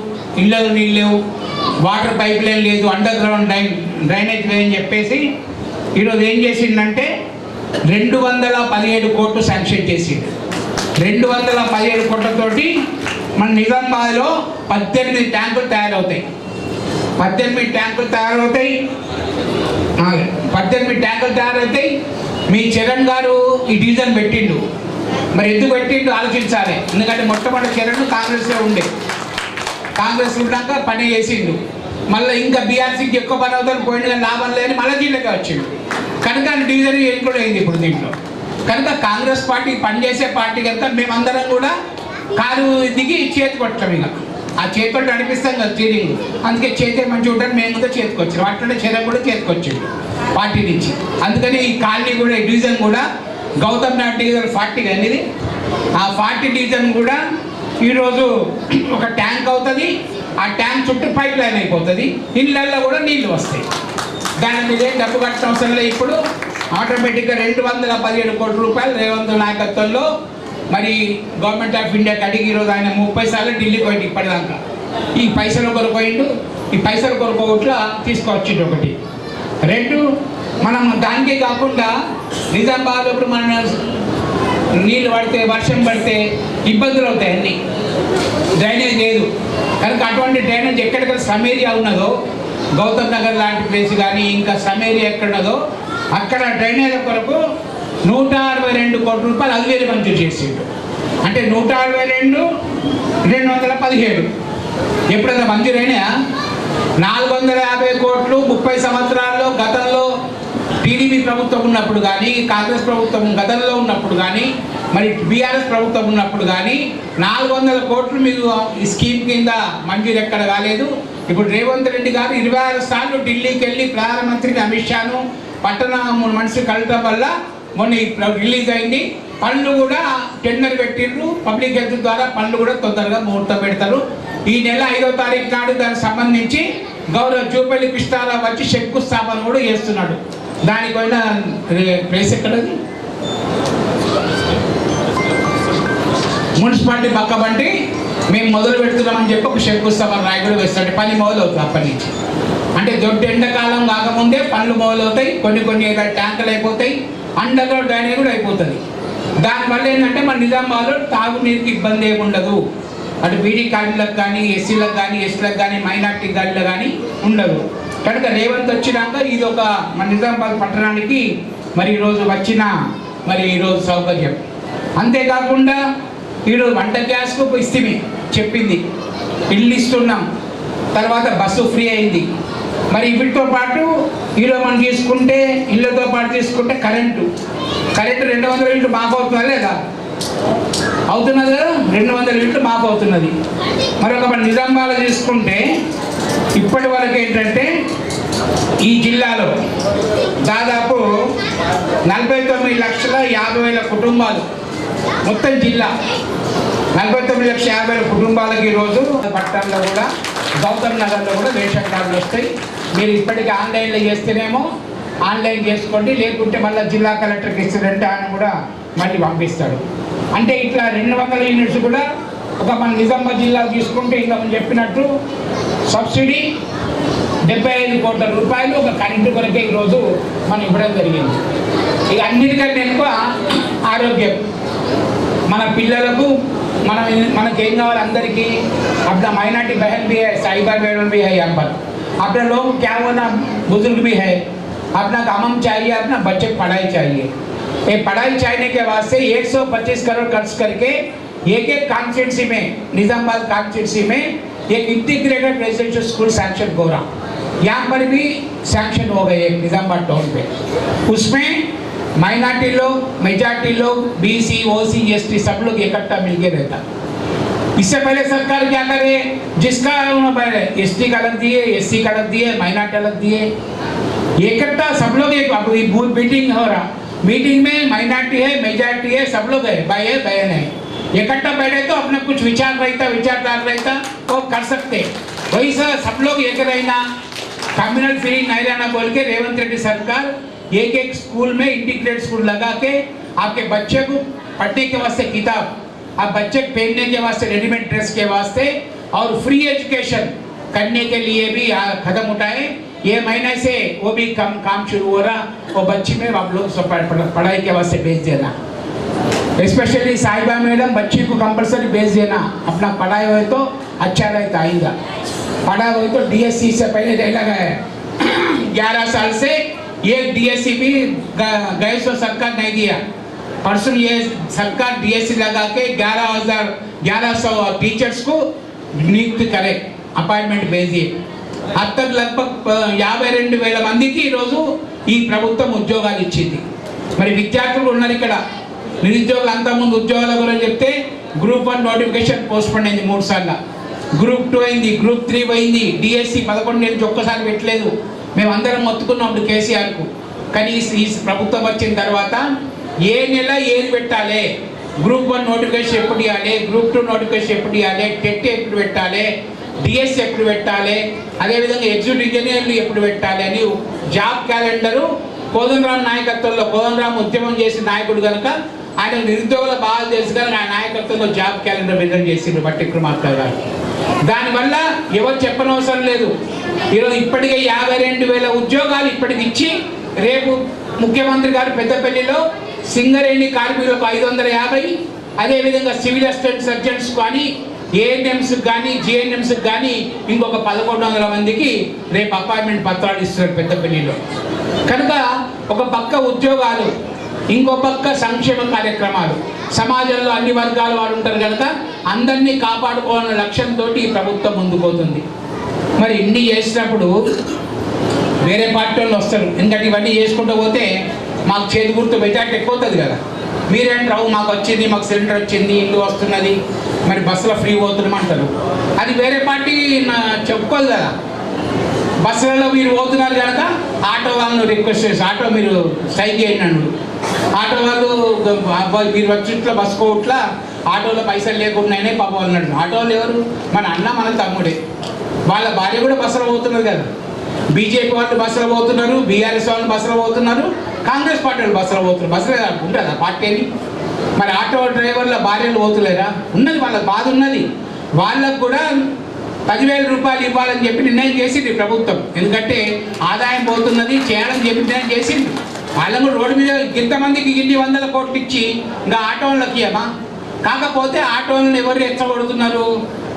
ఇళ్ళలో నీళ్ళు లేవు, వాటర్ పైప్ లైన్ లేదు, అండర్ గ్రౌండ్ డ్రైనేజ్ లేదని చెప్పేసి ఈరోజు ఏం చేసిందంటే 217 కోట్లు శాంక్షన్ చేసింది. 217 కోట్లతోటి మన నిజామాబాద్లో 18 ట్యాంకులు తయారవుతాయి. 18 ట్యాంకులు తయారవుతాయి. మీ చరణ్ గారు ఈ డివిజన్ పెట్టిండు. మరి ఎందుకు పెట్టిండు ఆలోచించాలి. ఎందుకంటే మొట్టమొదటి చరణ్ కాంగ్రెస్లో ఉండే, కాంగ్రెస్ ఉన్నాక పని చేసిండు. మళ్ళీ ఇంకా బీఆర్సీకి ఎక్కువ పని అవుతాను పోయిండు, కానీ లాభం లేని మళ్ళీ జిల్లాకి వచ్చిండు. కనుక డివిజన్ కూడా అయింది ఇప్పుడు దీంట్లో. కనుక కాంగ్రెస్ పార్టీ పనిచేసే పార్టీ కనుక మేమందరం కూడా కారు దిగి చేతి కొట్టం. ఇక ఆ చేతితో నడిపిస్తాం కదా స్టీరింగ్, అందుకే చేతి మంచిగా ఉంటుంది. మేము కూడా చేతికొచ్చాం, అట్లనే చరణ్ కూడా చేతికొచ్చిండు పార్టీ నుంచి. అందుకని ఈ కాలనీ కూడా ఈ డివిజన్ కూడా గౌతమ్ నగర్ డివిజన్ 40 అనేది ఆ 40 డివిజన్ కూడా ఈరోజు ఒక ట్యాంక్ అవుతుంది. ఆ ట్యాంక్ చుట్టూ పైప్ లైన్ అయిపోతుంది. ఇళ్ళల్లో కూడా నీళ్లు వస్తాయి. దాని మీద డబ్బు కట్టడం అవసరం లేదు. ఇప్పుడు ఆటోమేటిక్గా 217 కోట్ల రూపాయలు రేవంత్ నాయకత్వంలో మరి గవర్నమెంట్ ఆఫ్ ఇండియాకి అడిగి ఈరోజు ఆయన 30 సార్లు ఢిల్లీకి పోయింది ఇప్పటిదాకా. ఈ పైసల కొరకు పోయిండు. ఈ పైసల కొరకు ఇట్లా తీసుకొచ్చిండు. 1 2 మనం దానికే కాకుండా నిజామాబాద్ ఇప్పుడు మన నీళ్ళు పడితే వర్షం పడితే ఇబ్బందులు అవుతాయి. అన్నీ డ్రైనేజ్ లేదు కనుక అటువంటి డ్రైనేజ్ ఎక్కడికైనా స్లమ్ ఏరియా ఉన్నదో, గౌతమ్ నగర్ లాంటి ప్లేస్ కానీ ఇంకా స్లమ్ ఏరియా ఎక్కడున్నదో అక్కడ డ్రైనేజ్ కొరకు 162 కోట్ల రూపాయలు అదివేలు మంజూరు చేసిండు. అంటే 162 217 ఎప్పుడైనా మంజూరైనా? 450 కోట్లు 30 సంవత్సరాల్లో గతంలో టీడీపీ ప్రభుత్వం ఉన్నప్పుడు కానీ, కాంగ్రెస్ ప్రభుత్వం గతంలో ఉన్నప్పుడు కానీ, మరి బీఆర్ఎస్ ప్రభుత్వం ఉన్నప్పుడు కానీ 400 కోట్లు మీకు ఈ స్కీమ్ కింద మంజూరు ఎక్కడ కాలేదు. ఇప్పుడు రేవంత్ రెడ్డి గారు 26 సార్లు ఢిల్లీకి వెళ్ళి ప్రధానమంత్రిని అమిత్ షాను పట్టణ మనిషి కలటం వల్ల మొన్న రిలీజ్ అయింది. పనులు కూడా టెండర్ పెట్టిండ్రు. పబ్లిక్ హెల్త్ ద్వారా పనులు కూడా తొందరగా ముహూర్తం పెడతారు. ఈ నెల 5వ తారీఖు నాడు దానికి సంబంధించి గౌరవ జూపల్లి కృష్ణారావు వచ్చి శంకుస్థాపన కూడా చేస్తున్నాడు. దానికి పోయిన ప్లేస్ ఎక్కడది? మున్సిపాలిటీ పక్కబంటి మేము మొదలు పెడుతున్నామని చెప్పి ఒక శంకుస్థాపన రాయగూడ వేస్తాడు. పని మొదలవుతుంది అప్పటి నుంచి. అంటే దొడ్డు ఎండాకాలం కాకముందే పనులు మొదలవుతాయి. కొన్ని ట్యాంకులు అయిపోతాయి, అండర్గ్రౌండ్ డ్రైనేజ్ కూడా అయిపోతుంది. దానివల్ల ఏంటంటే మన నిజామాబాద్లో తాగునీరుకి ఇబ్బంది ఏమి ఉండదు. అటు బీడీ కార్డులకు కానీ, ఎస్సీలకు కానీ, ఎస్టీలకు కానీ, మైనార్టీ గాడిలో కానీ ఉండదు. కనుక రేవంత్ వచ్చినాక ఇది ఒక మన నిజామాబాద్ పట్టణానికి మరి ఈరోజు వచ్చిన ఈరోజు సౌకర్యం. అంతేకాకుండా ఈరోజు వంట గ్యాస్కు ఇస్తమే చెప్పింది, ఇల్లు ఇస్తున్నాం, తర్వాత బస్సు ఫ్రీ అయింది. మరి వీటితో పాటు ఈరోజు మనం తీసుకుంటే ఇళ్ళతో పాటు తీసుకుంటే కరెంటు 200 యూనిట్లు మాకు అవుతుందా లేదా? అవుతున్నది కదా, 200 యూనిట్లు మాకు అవుతున్నది. మరొక మన నిజామాబాద్ తీసుకుంటే ఇప్పటి వరకు ఏంటంటే ఈ జిల్లాలో దాదాపు 49,50,000 కుటుంబాలు, మొత్తం జిల్లా 49,50,000 కుటుంబాలకి ఈరోజు పట్టణంలో కూడా గౌతమ్ నగర్లో కూడా రేషన్ కార్డులు వస్తాయి. మీరు ఇప్పటికీ ఆన్లైన్లో చేస్తేనేమో ఆన్లైన్ చేసుకోండి, లేకుంటే మళ్ళీ జిల్లా కలెక్టర్కి ఇస్తారంటే ఆయన కూడా మళ్ళీ పంపిస్తాడు. అంటే ఇట్లా 200 యూనిట్స్ కూడా ఒక మన నిజామాబాద్ జిల్లా తీసుకుంటే ఇంకా మనం చెప్పినట్టు సబ్సిడీ 75 కోట్ల రూపాయలు ఒక కరెంటు కొరకే ఈరోజు మనం ఇవ్వడం జరిగింది. ఇక అన్నిటికంటే ఎక్కువ ఆరోగ్యం మన పిల్లలకు మనకేం కావాలి అందరికీ. अपना माइनॉरिटी बहन भी है, साहिबा बहन भी है, यहाँ पर अपने लोग क्या होना बुजुर्ग भी है, अपना कामम चाहिए, अपना बच्चे पढ़ाई चाहिए. ये पढ़ाई चाहिए के वास्ते 125 करोड़ खर्च करके एक कॉन्स्टिट्यूंसी में, निजामाबाद कॉन्स्टिट्यूंसी में एक इंटीग्रेटेड रेजिडेंशियल स्कूल सैंक्शन हो रहा. यहाँ पर भी सैंक्शन हो गए एक निजामाबाद टाउन पे. उसमें माइनॉरिटी लोग, मेजॉरिटी लोग, बीसी, ओसी, एसटी सब लोग इकट्ठा मिलके रहता. इससे पहले सरकार क्या करे, जिसका पहले एसटी का अलग दिए, एससी का अलग दिए, माइनॉरिटी अलग दिए, इकट्ठा सब लोग एक मीटिंग हो रहा. मीटिंग में माइनॉरिटी है, मेजॉरिटी है, सब लोग है, भाई है, बहन है, इकट्ठा बैठे तो अपना कुछ विचारधारा रहता वो कर सकते. वही सब लोग एक रहना, कम्युनल फीलिंग नहीं रहना बोल के रेवंत रेड्डी सरकार एक स्कूल में इंटीग्रेटेड स्कूल लगा के आपके बच्चे को पढ़ने के वास्ते किताब, आप बच्चे पहनने के वास्ते रेडीमेड ड्रेस के वास्ते और फ्री एजुकेशन करने के लिए भी कदम उठाए. ये महीने से वो भी काम शुरू हो रहा. वो बच्ची में आप लोग पढ़ाई के वास्ते भेज देना, स्पेशली साहिबा मैडम बच्ची को कंपलसरी भेज देना. अपना पढ़ाई हुए तो अच्छा रहता, आएगा पढ़ा हुए तो DSC से पहले नहीं लगा है. 11 साल से एक DSC भी गए तो सरकार नहीं दिया. परसों ये सरकार DSC लगा के 1100 टीचर्स को नियुक्त करे, अपॉइंटमेंट भेजिए. अब तक लगभग 52,000 మందికి ఈరోజు ఈ ప్రభుత్వం ఉద్యోగాలు ఇచ్చింది. మరి విద్యార్థులు ఉన్నారు ఇక్కడ, నిరుద్యోగులు అంతకుముందు ఉద్యోగాల గురించి చెప్తే గ్రూప్ 1 నోటిఫికేషన్ పోస్ట్పోన్ అయింది 3 సార్లు, గ్రూప్ 2 అయింది, గ్రూప్ 3 పోయింది, DSC 11 నెలలు ఒక్కసారి పెట్టలేదు. మేము అందరం మొత్తుకున్నాం అప్పుడు కేసీఆర్కు. కానీ ఈ ప్రభుత్వం వచ్చిన తర్వాత ఏ నెల ఏది పెట్టాలి, గ్రూప్ 1 నోటిఫికేషన్ ఎప్పుడు ఇవ్వాలి, గ్రూప్ 2 నోటిఫికేషన్ ఎప్పుడు ఇవ్వాలి, టెట్ ఎప్పుడు పెట్టాలి, DSC ఎప్పుడు పెట్టాలి, అదేవిధంగా ఎగ్జిక్యూటివ్ ఇంజనీర్లు ఎప్పుడు పెట్టాలి అని జాబ్ క్యాలెండరు కోదండరామ్ నాయకత్వంలో, కోదండరామ్ ఉద్యమం చేసిన నాయకుడు కనుక ఆయన నిరుద్యోగుల బాగా తెలుసు కనుక ఆయన నాయకత్వంలో జాబ్ క్యాలెండర్ విడుదల చేసిండు బట్టి విక్రమార్క గారు. దానివల్ల ఎవరు చెప్పనవసరం లేదు. ఈరోజు ఇప్పటికే 52,000 ఉద్యోగాలు ఇప్పటికి ఇచ్చి రేపు ముఖ్యమంత్రి గారు పెద్దపల్లిలో సింగరేణి కార్మికులకు 550, అదేవిధంగా సివిల్ అసిస్టెంట్ సర్జన్స్ కానీ, ANMs కానీ, GNMs కానీ ఇంకొక 1,100 మందికి రేపు అపాయింట్మెంట్ పత్రాలు ఇస్తున్నారు పెద్దపల్లిలో. కనుక ఒక పక్క ఉద్యోగాలు, ఇంకో పక్క సంక్షేమ కార్యక్రమాలు, సమాజంలో అన్ని వర్గాల వారు ఉంటారు కనుక అందరినీ కాపాడుకోవాలనే లక్ష్యంతో ఈ ప్రభుత్వం ముందుకుపోతుంది. మరి ఇన్ని చేసినప్పుడు వేరే పార్టీ వాళ్ళు వస్తారు, ఎందుకంటే ఇవన్నీ చేసుకుంటూ పోతే మాకు చేతి గుర్తు మెజార్టీ ఎక్కువ అవుతుంది కదా. మీరేంటారు మాకు వచ్చింది, మాకు సిలిండర్ వచ్చింది, ఇల్లు వస్తున్నది, మరి బస్సులో ఫ్రీ పోతున్నాం అంటారు. అది వేరే పార్టీ చెప్పుకోదు కదా. బస్సులలో మీరు పోతున్నారు కనుక ఆటో వాళ్ళను రిక్వెస్ట్ చేసి ఆటో మీరు స్ట్రైక్ చేయండి అన్నాడు. ఆటో వాళ్ళు మీరు వచ్చిట్లా బస్ కోట్లా ఆటోలో పైసలు లేకుండానే పాపం అన్నాడు. ఆటో వాళ్ళు ఎవరు? మన అన్న మన తమ్ముడే. వాళ్ళ భార్య కూడా బస్సులో పోతున్నారు కదా. బీజేపీ వాళ్ళు బస్సులో పోతున్నారు, బీఆర్ఎస్ వాళ్ళు బస్సులో పోతున్నారు, కాంగ్రెస్ పార్టీ వాళ్ళు బస్సులో పోతున్నారు. బస్సులో ఉంటుందా పార్టీని? మరి ఆటో డ్రైవర్ల భార్యలు పోతులేరా? ఉన్నది, వాళ్ళ బాధ ఉన్నది. వాళ్ళకు కూడా 10,000 రూపాయలు ఇవ్వాలని చెప్పి నిర్ణయం చేసింది ప్రభుత్వం. ఎందుకంటే ఆదాయం పోతున్నది, చేయాలని చెప్పి నిర్ణయం చేసింది. వాళ్ళకు రోడ్డు మీద ఇంతమందికి ఇన్ని 100 కోట్లు ఇచ్చి ఇంకా ఆటో వాళ్ళకి ఇవ్వమా? కాకపోతే ఆటోలను ఎవరు రెచ్చగొడుతున్నారు?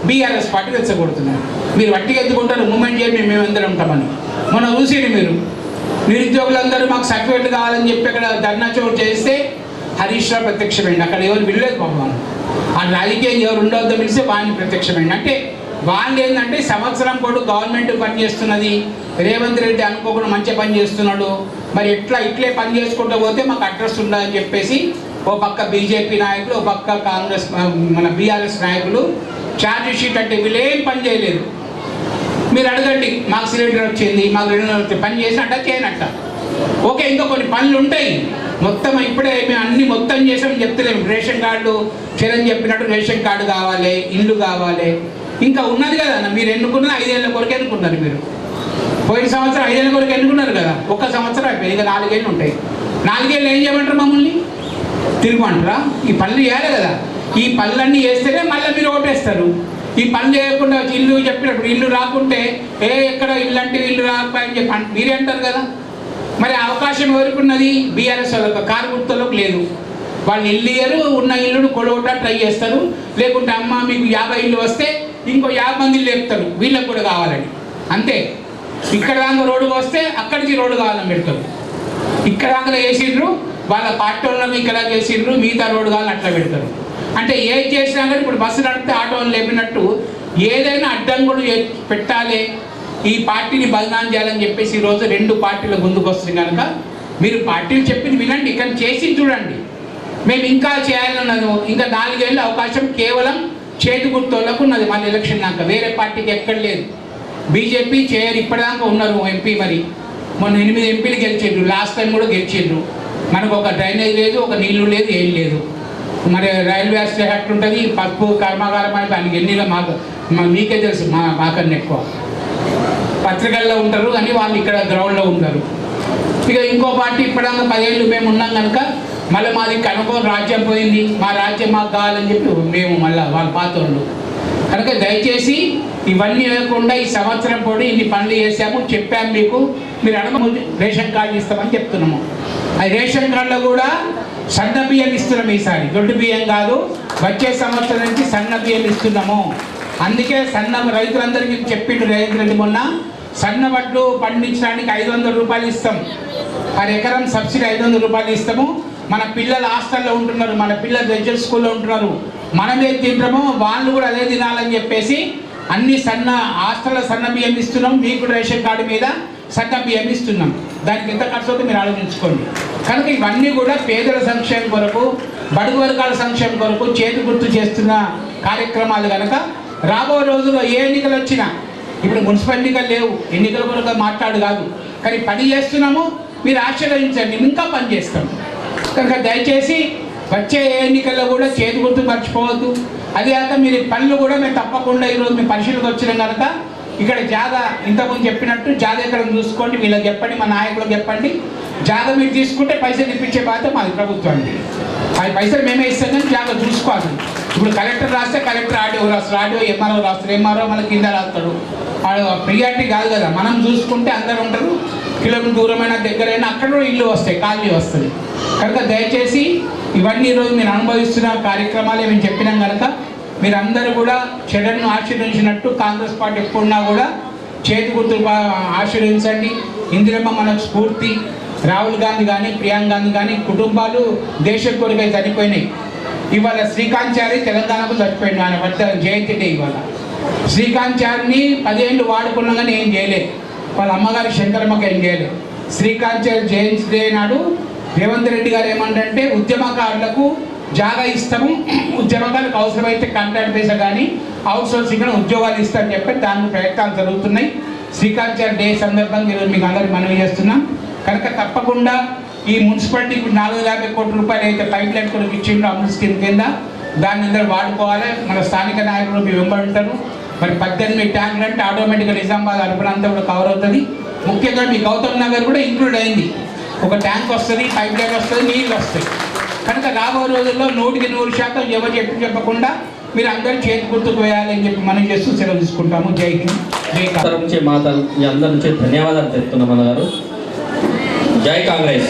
BRS party రెచ్చగొడుతున్నారు. మీరు వట్టిగా ఎత్తుకుంటారు, మూమెంట్ చేయండి మేము అందరం ఉంటామని. మొన్న చూసేది మీరు నిరుద్యోగులందరూ మాకు సర్టిఫికేట్ కావాలని చెప్పి అక్కడ ధర్నా చోటు చేస్తే హరీష్ రావు ప్రత్యక్షమైంది. అక్కడ ఎవరు వినలేదు పాపం. ఆ రాజకీయం ఎవరు ఉండవద్దో పిలిస్తే వాడిని ప్రత్యక్షమైంది. అంటే వాళ్ళు ఏంటంటే సంవత్సరం కూడా గవర్నమెంట్ పని చేస్తున్నది, రేవంత్ రెడ్డి అనుకోకుండా మంచి పని చేస్తున్నాడు, మరి ఇట్లే పని చేసుకుంటూ పోతే మాకు అడ్రస్ ఉండదని చెప్పేసి ఓ పక్క బీజేపీ నాయకులు, ఓ పక్క కాంగ్రెస్ మన బీఆర్ఎస్ నాయకులు ఛార్జ్ షీట్ అంటే వీళ్ళేం పని చేయలేదు. మీరు అడగండి, మాకు సిలిండర్ వచ్చింది, మాకు పని చేసినట్ట చేయనట్ట. ఓకే, ఇంకా కొన్ని పనులు ఉంటాయి. మొత్తం ఇప్పుడే మేము అన్ని మొత్తం చేసామని చెప్తలేము. రేషన్ కార్డు చరణ్ చెప్పినట్టు రేషన్ కార్డు కావాలి, ఇల్లు కావాలి, ఇంకా ఉన్నది కదా. మీరు ఎన్నుకున్నది 5 ఏళ్ళ కొరకు ఎన్నుకున్నారు. మీరు పోయిన సంవత్సరం 5 ఏళ్ళ కొరకు ఎన్నుకున్నారు కదా. ఒక్క సంవత్సరం అయిపోయింది, ఇంకా 4 ఏళ్ళు ఉంటాయి. 4 ఏళ్ళు ఏం చేయమంటారు? మమ్మల్ని తిరుగుమంటారా? ఈ పనులు చేయాలి కదా. ఈ పనులన్నీ చేస్తేనే మళ్ళీ మీరు ఓటేస్తారు. ఈ పని చేయకుండా ఇల్లు చెప్పినప్పుడు ఇల్లు రాకుంటే ఎక్కడ ఇల్లు అంటే ఇల్లు రాకపోయని చెప్పి మీరే అంటారు కదా. మరి అవకాశం ఎవరికి ఉన్నది? బీఆర్ఎస్ వాళ్ళకి, కారు గుర్తులకు లేదు. వాళ్ళు ఇల్లు ఇయ్యరు, ఉన్న ఇల్లును కొడగొట్ట ట్రై చేస్తారు. లేకుంటే అమ్మ మీకు 50 ఇల్లు వస్తే ఇంకో 50 మంది లేపుతారు, వీళ్ళకి కూడా కావాలని. అంతే. ఇక్కడ దాకా రోడ్డు వస్తే అక్కడికి రోడ్డు కావాలని పెడతారు. ఇక్కడ దాకా వేసిండ్రు, వాళ్ళ పార్టీ వాళ్ళని ఇక్కడ చేసిండ్రు, మిగతా రోడ్డు కావాలని అట్లా పెడతారు. అంటే ఏది చేసినా కానీ ఇప్పుడు బస్సు నడిపితే ఆటోలు లేపినట్టు ఏదైనా అడ్డంకులు పెట్టాలి, ఈ పార్టీని బదనాం చేయాలని చెప్పేసి ఈరోజు 2 పార్టీలు ముందుకు వస్తుంది కనుక మీరు పార్టీలు చెప్పింది వినండి, ఇక్కడ చేసి చూడండి. మేము ఇంకా చేయాలన్నది. ఇంకా 4 ఏళ్ళ అవకాశం కేవలం చేతి గుర్తోళ్లకు ఉన్నది. మళ్ళీ ఎలక్షన్ దాకా వేరే పార్టీకి ఎక్కడ లేదు. బీజేపీ చేయరు, ఇప్పటిదాకా ఉన్నారు ఎంపీ. మరి మొన్న 8 ఎంపీలు గెలిచిండ్రు, లాస్ట్ టైం కూడా గెలిచిండ్రు. మనకు ఒక డ్రైనేజ్ లేదు, ఒక నీళ్లు లేదు, ఏం లేదు. మరి రైల్వే యాక్ట్ ఉంటుంది, పప్పు కర్మాగారం అని దానికి ఎన్నిలో మీకే తెలుసు, మాకన్నా ఎక్కువ. పత్రికల్లో ఉంటారు కానీ వాళ్ళు ఇక్కడ గ్రౌండ్లో ఉంటారు. ఇక ఇంకో పార్టీ ఇప్పటిదాకా 10 ఏళ్ళు మేము ఉన్నాం కనుక మళ్ళీ మాది కనుగోలు రాజ్యం పోయింది, మా రాజ్యం మాకు కావాలని చెప్పి మేము మళ్ళీ వాళ్ళ పాత్రలు. కనుక దయచేసి ఇవన్నీ లేకుండా ఈ సంవత్సరం కూడా ఇన్ని పనులు చేసాము, చెప్పాము మీకు. మీరు అడగము రేషన్ కార్డు ఇస్తామని చెప్తున్నాము. ఆ రేషన్ కార్డులో కూడా సన్న బియ్యం ఇస్తున్నాము. ఈసారి దొడ్డు బియ్యం కాదు, వచ్చే సంవత్సరం నుంచి సన్న బియ్యం ఇస్తున్నాము. అందుకే సన్న రైతులందరికీ చెప్పిండు రేవంత్ రెడ్డి మొన్న, సన్న వడ్లు పండించడానికి 500 రూపాయలు ఇస్తాం. పర్ ఎకరం సబ్సిడీ 500 రూపాయలు ఇస్తాము. మన పిల్లలు హాస్టల్లో ఉంటున్నారు, మన పిల్లలు రెసిడెన్షియల్ స్కూల్లో ఉంటున్నారు. మనం ఏది తింటామో వాళ్ళు కూడా అదే తినాలని చెప్పేసి అన్ని హాస్టల్లో సన్న బియ్యం ఇస్తున్నాం. మీకు రేషన్ కార్డు మీద సన్న బియ్యం ఇస్తున్నాం. దానికి ఎంత ఖర్చు అవుతుందో మీరు ఆలోచించుకోండి. కనుక ఇవన్నీ కూడా పేదల సంక్షేమం కొరకు, బడుగు వర్గాల సంక్షేమం కొరకు చేతి గుర్తు చేస్తున్న కార్యక్రమాలు. కనుక రాబోయే రోజుల్లో ఏ ఎన్నికలు వచ్చినా, ఇప్పుడు మున్సిపల్ ఎన్నికలు లేవు, ఎన్నికల కొరకు మాట్లాడు కాదు, కానీ పని చేస్తున్నాము. మీరు ఆశీర్వదించండి, ఇంకా పని చేస్తాం. కనుక దయచేసి వచ్చే ఎన్నికల్లో కూడా చేతి గుర్తు మర్చిపోవద్దు. అదే కాక మీరు పనులు కూడా మేము తప్పకుండా ఈరోజు మేము పరిశీలనకు వచ్చినాం కనుక ఇక్కడ జాగా ఇంతకుముందు చెప్పినట్టు జాగా ఎక్కడ చూసుకోండి, వీళ్ళకి చెప్పండి, మా నాయకులకు చెప్పండి. జాగా మీరు తీసుకుంటే పైసలు ఇప్పించే బాధ్యత మాది ప్రభుత్వానికి. అది పైసలు మేమే ఇస్తాం కానీ జాగా చూసుకోవాలి. ఇప్పుడు కలెక్టర్ రాస్తే కలెక్టర్ ఆర్డీఓ రాస్తారు, ఆర్డీఓ ఎంఆర్ఓ రాస్తారు, ఎంఆర్ఓ మన కింద రాస్తాడు. ప్రియారిటీ కాదు కదా, మనం చూసుకుంటే అందరూ ఉంటారు. కిలోమీటర్ దూరమైన దగ్గరైనా అక్కడ కూడా ఇల్లు వస్తాయి, కాలనీ వస్తుంది. కనుక దయచేసి ఇవన్నీ ఈరోజు మీరు అనుభవిస్తున్న కార్యక్రమాలే మేము చెప్పినాం కనుక మీరందరూ కూడా చరణ్ను ఆశీర్వదించినట్టు కాంగ్రెస్ పార్టీ ఎప్పుడున్నా కూడా చేతి గుర్తు ఆశీర్వదించండి. ఇందిరమ్మ మనకు స్ఫూర్తి. రాహుల్ గాంధీ కానీ ప్రియాంక గాంధీ కానీ కుటుంబాలు దేశం కొరకై చనిపోయినాయి. ఇవాళ శ్రీకాంచారి తెలంగాణకు చచ్చిపోయింది, ఆయన వర్ధ జయంతి డే ఇవాళ. శ్రీకాంచారిని 10 ఏళ్ళు వాడుకున్నా కానీ ఏం చేయలేదు, వాళ్ళ అమ్మగారి శంకరమ్మకి ఏం చేయలేదు. శ్రీకాంచారి జయంతి డే నాడు రేవంత్ రెడ్డి గారు ఏమంటే ఉద్యమకారులకు జాగా ఇస్తాము, ఉద్యమకారులకు అవసరమైతే కాంట్రాక్ట్ బేస్ కానీ అవుట్ సోర్సింగ్ ఉద్యోగాలు ఇస్తామని చెప్పి దాని ప్రయత్నాలు జరుగుతున్నాయి. శ్రీకాంచారి డే సందర్భంగా ఈరోజు మీకు అందరికి మనవి చేస్తున్నాం. కనుక తప్పకుండా ఈ మున్సిపాలిటీకి 450 కోట్ల రూపాయలు అయితే పైప్ లైన్ కొరకు ఇచ్చిండో అమృత్ స్కీమ్ కింద దాన్ని అందరూ వాడుకోవాలి. మన స్థానిక నాయకులు మీ వెంబడి ఉంటారు. మరి 18 ట్యాంకులు అంటే ఆటోమేటిక్గా నిజామాబాద్ అర్బన్ కూడా కవర్ అవుతుంది. ముఖ్యంగా మీ గౌతమ్ నగర్ కూడా ఇంక్లూడ్ అయింది. ఒక ట్యాంక్ వస్తుంది, పైప్ లైన్ వస్తుంది, నీళ్ళు వస్తాయి. కనుక రాబో రోజుల్లో 100% ఎవరు చెప్పకుండా మీరు అందరూ చేతి గుర్తుకు వేయాలని చెప్పి మనం చేస్తూ సెలవు తీసుకుంటాము. జై హింద్, జై కాంగ్రెస్. నుంచి మీ అందరి నుంచి ధన్యవాదాలు చెప్తున్నాం అన్నగారు. జై కాంగ్రెస్.